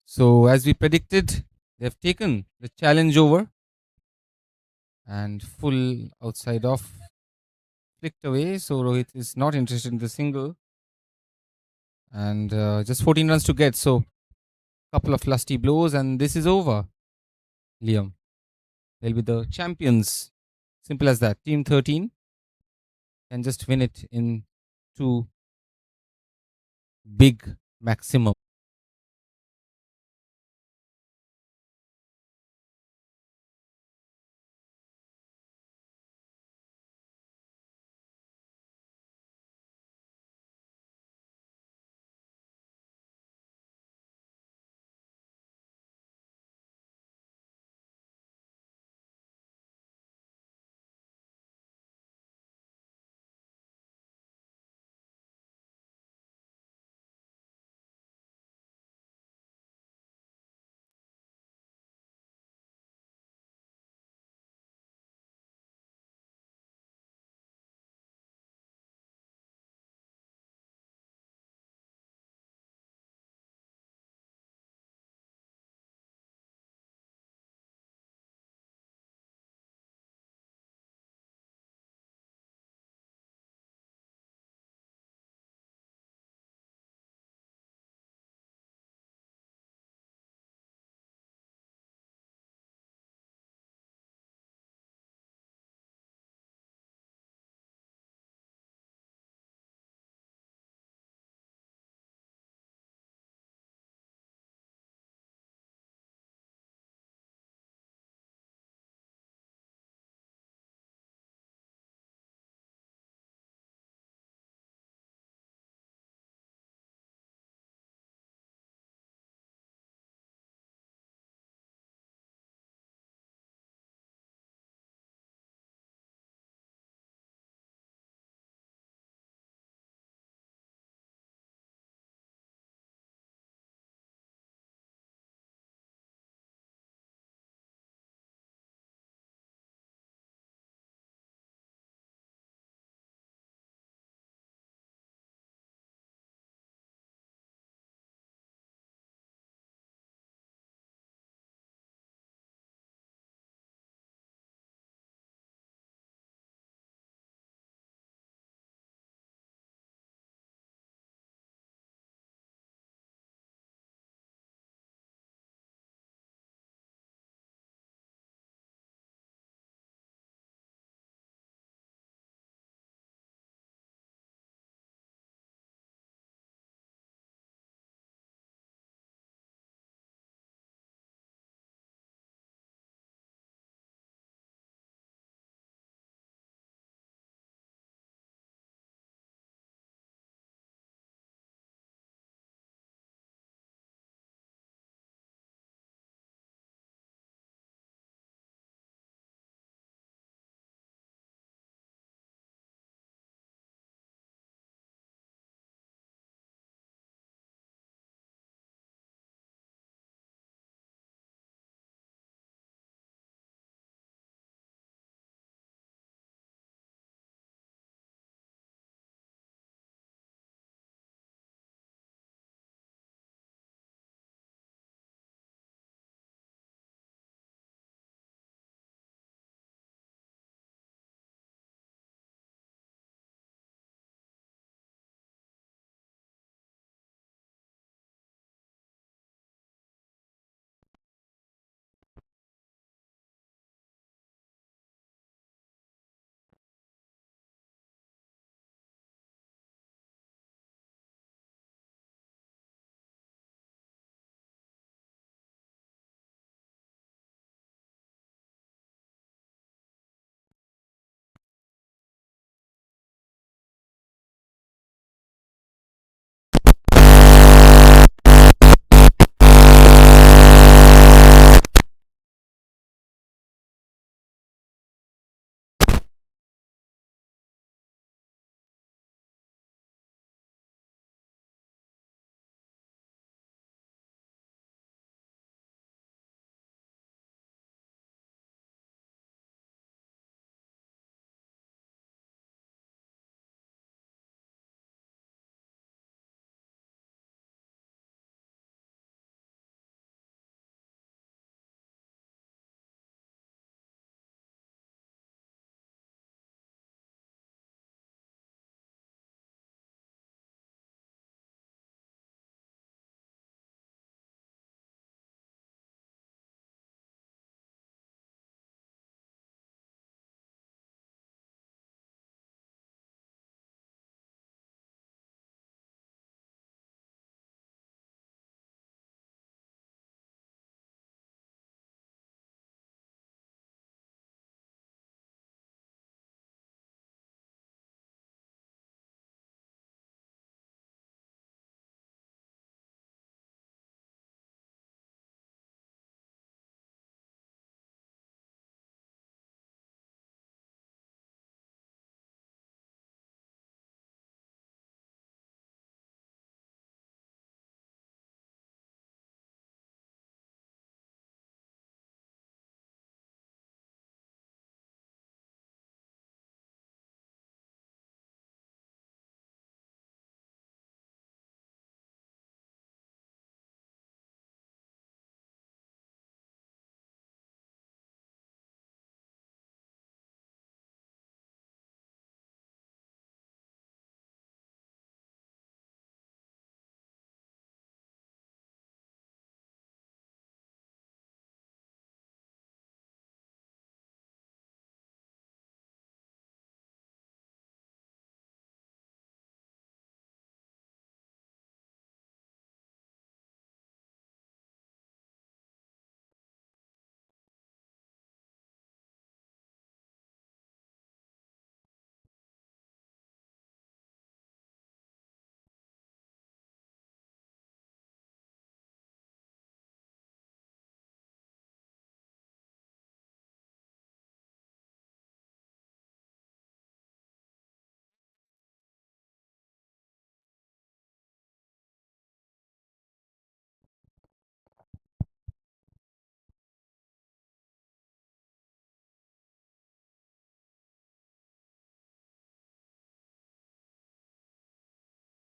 So, as we predicted, they've taken the challenge over and full outside off flicked away. So, Rohit is not interested in the single, and just 14 runs to get. So, couple of lusty blows, and this is over. Liam, they'll be the champions. Simple as that. Team 13 can just win it in 2 big maximum.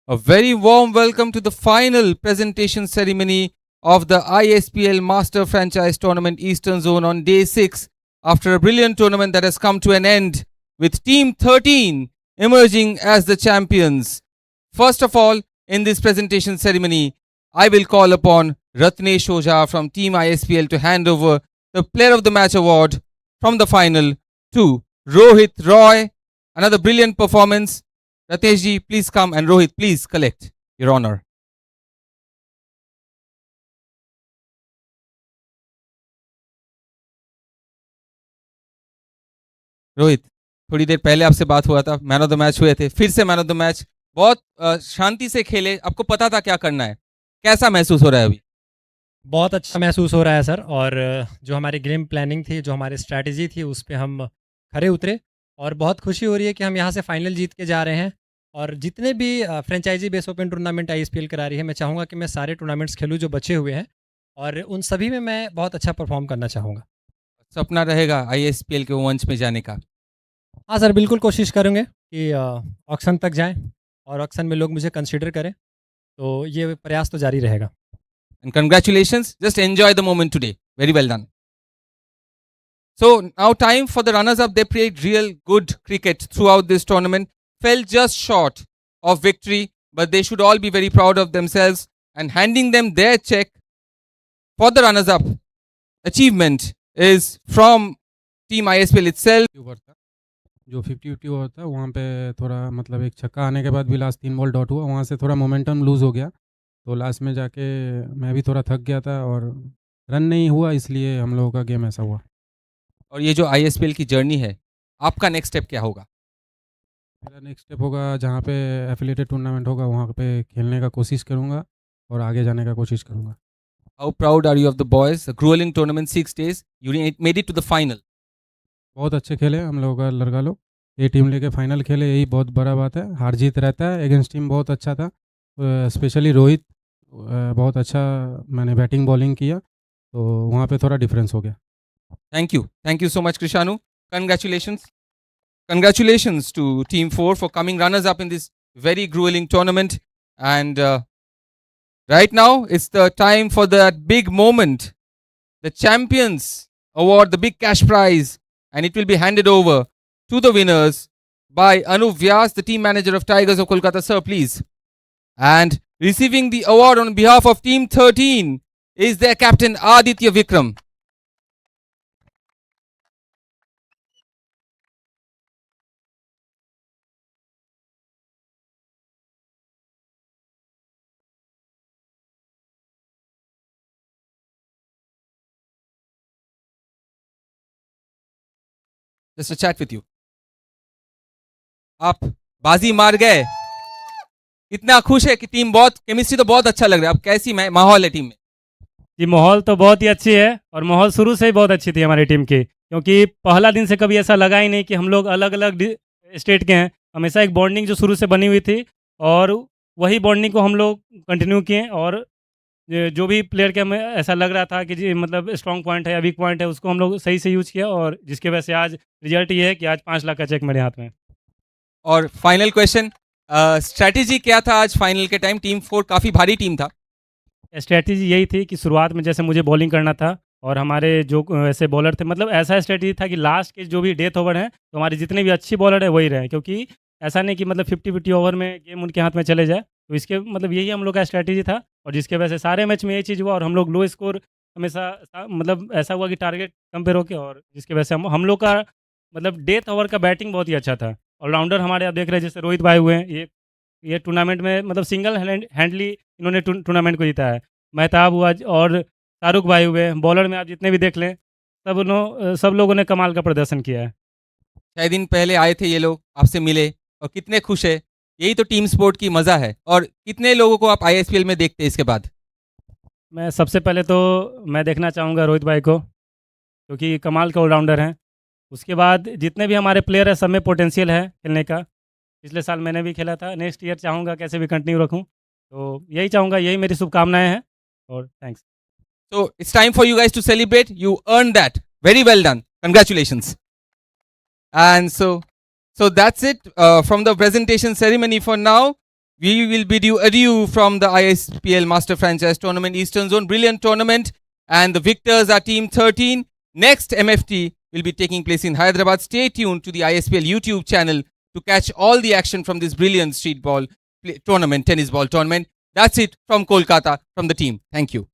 A very warm welcome to the final presentation ceremony of the Ispl Master Franchise Tournament Eastern Zone on day 6, after a brilliant tournament that has come to an end with Team 13 emerging as the champions. First of all, in this presentation ceremony, I will call upon Ratnesh Ojha from Team Ispl to hand over the Player of the Match award from the final to Rohit Roy. Another brilliant performance. Ratnesh ji, please come, and Rohit, please collect your honor. Rohit, थोड़ी देर पहले आपसे बात हुआ था, man of the match हुए थे, फिर से मैन ऑफ द मैच, बहुत शांति से खेले, आपको पता था क्या करना है, कैसा महसूस हो रहा है अभी? बहुत अच्छा महसूस हो रहा है सर, और जो हमारी गेम प्लानिंग थी, जो हमारी स्ट्रैटेजी थी, उस पे हम खरे उतरे और बहुत खुशी हो रही है कि हम यहाँ से फाइनल जीत के जा रहे हैं। और जितने भी franchise base open tournament ISPL करा रही है, मैं चाहूँगा कि मैं सारे टूर्नामेंट्स खेलूँ जो बचे हुए हैं, और उन सभी में मैं बहुत अच्छा परफॉर्म करना चाहूँगा। सपना रहेगा आईएसपीएल के मंच में जाने का? हाँ सर, बिल्कुल कोशिश करेंगे कि ऑक्शन तक जाएं और ऑक्शन में लोग मुझे कंसीडर करें, तो ये प्रयास तो जारी रहेगा। And congratulations, just enjoy the moment today. Very well done. So now time for the runners up. They played real good cricket throughout this tournament, fell just short of victory, but they should all be very proud of themselves, and handing them their check for the runners up achievement is from Team ISPL itself. Over था जो 50-50 over था, वहाँ पे थोड़ा मतलब एक छक्का आने के बाद भी लास्ट 3 बॉल डॉट हुआ, वहाँ से थोड़ा मोमेंटम लूज़ हो गया, तो लास्ट में जाके मैं भी थोड़ा थक गया था और रन नहीं हुआ, इसलिए हम लोगों का गेम ऐसा हुआ। और ये जो आईएसपीएल की जर्नी है, आपका नेक्स्ट स्टेप क्या होगा? मेरा नेक्स्ट स्टेप होगा जहाँ पे एफिलिएटेड टूर्नामेंट होगा, वहाँ पे खेलने का कोशिश करूँगा और आगे जाने का कोशिश करूँगा। How proud are you of the boys? A grueling tournament, 6 days. You made it to the final. बहुत अच्छे खेले हम लोगों का लड़का लोग, ये टीम लेके फाइनल खेले, यही बहुत बड़ा बात है। हार जीत रहता है, अगेंस्ट टीम बहुत अच्छा था, स्पेशली रोहित बहुत अच्छा मैंने बैटिंग बॉलिंग किया, तो वहाँ पे थोड़ा डिफरेंस हो गया। Thank you so much, Krishanu. Congratulations to Team 4 for coming runners up in this very grueling tournament. And right now, it's the time for that big moment, the Champions Award, the big cash prize, and it will be handed over to the winners by Anup Vyas, the team manager of Tigers of Kolkata. Sir, please. And receiving the award on behalf of Team 13 is their captain Aditya Vikram. Just a chat with you. आप बाजी मार गए, इतना खुश है कि team बहुत, chemistry तो बहुत अच्छा लग रहा है। अब कैसी माहौल है टीम में? जी, माहौल तो बहुत ही अच्छी है, और माहौल शुरू से ही बहुत अच्छी थी हमारी टीम की, क्योंकि पहला दिन से कभी ऐसा लगा ही नहीं कि हम लोग अलग अलग स्टेट के हैं। हमेशा एक बॉन्डिंग जो शुरू से बनी हुई थी, और वही बॉन्डिंग को हम लोग कंटिन्यू किए, और जो भी प्लेयर के हमें ऐसा लग रहा था कि जी मतलब स्ट्रॉन्ग पॉइंट है या वीक पॉइंट है, उसको हम लोग सही से यूज़ किया, और जिसकी वजह से आज रिजल्ट ये है कि आज 5 लाख का चेक मेरे हाथ में। और फाइनल क्वेश्चन, स्ट्रैटेजी क्या था आज फाइनल के टाइम? टीम 4 काफ़ी भारी टीम था। स्ट्रैटेजी यही थी कि शुरुआत में जैसे मुझे बॉलिंग करना था, और हमारे जो ऐसे बॉलर थे, मतलब ऐसा स्ट्रैटेजी था कि लास्ट के जो भी डेथ ओवर हैं, तो हमारे जितने भी अच्छी बॉलर है वही रहे, क्योंकि ऐसा नहीं कि मतलब 50-50 ओवर में गेम उनके हाथ में चले जाए, तो इसके मतलब यही हम लोग का स्ट्रैटेजी था, और जिसके वजह से सारे मैच में यही चीज़ हुआ, और हम लोग लो स्कोर हमेशा मतलब ऐसा हुआ कि टारगेट कंपेयर होके, और जिसकी वजह से हम लोग का मतलब डेथ ओवर का बैटिंग बहुत ही अच्छा था। ऑलराउंडर हमारे आप देख रहे हैं, जैसे रोहित भाई हुए हैं, ये टूर्नामेंट में मतलब सिंगल हैंडली इन्होंने टूर्नामेंट को जीता है। मेहताब हुआ, और शाहरुख भाई हुए, बॉलर में आप जितने भी देख लें, सब लोगों ने कमाल का प्रदर्शन किया है। 6 दिन पहले आए थे ये लोग, आपसे मिले, और कितने खुश है। यही तो टीम स्पोर्ट की मज़ा है। और कितने लोगों को आप आईएसपीएल में देखते हैं इसके बाद? मैं सबसे पहले तो मैं देखना चाहूँगा रोहित भाई को, क्योंकि कमाल के ऑलराउंडर हैं। उसके बाद जितने भी हमारे प्लेयर हैं, सब में पोटेंशियल है खेलने का। पिछले साल मैंने भी खेला था, नेक्स्ट ईयर चाहूँगा कैसे भी कंटिन्यू रखूँ, तो यही चाहूँगा, यही मेरी शुभकामनाएं हैं, और thanks. So it's time for you guys to celebrate. You earned that. Very well done. Congratulations. And so that's it from the presentation ceremony for now. we will bid you adieu from the ISPL Master Franchise Tournament Eastern Zone. Brilliant tournament. And the victors are Team 13. Next MFT will be taking place in Hyderabad. Stay tuned to the ISPL YouTube channel to catch all the action from this brilliant street ball tournament, tennis ball tournament. That's it from Kolkata, from the team. Thank you.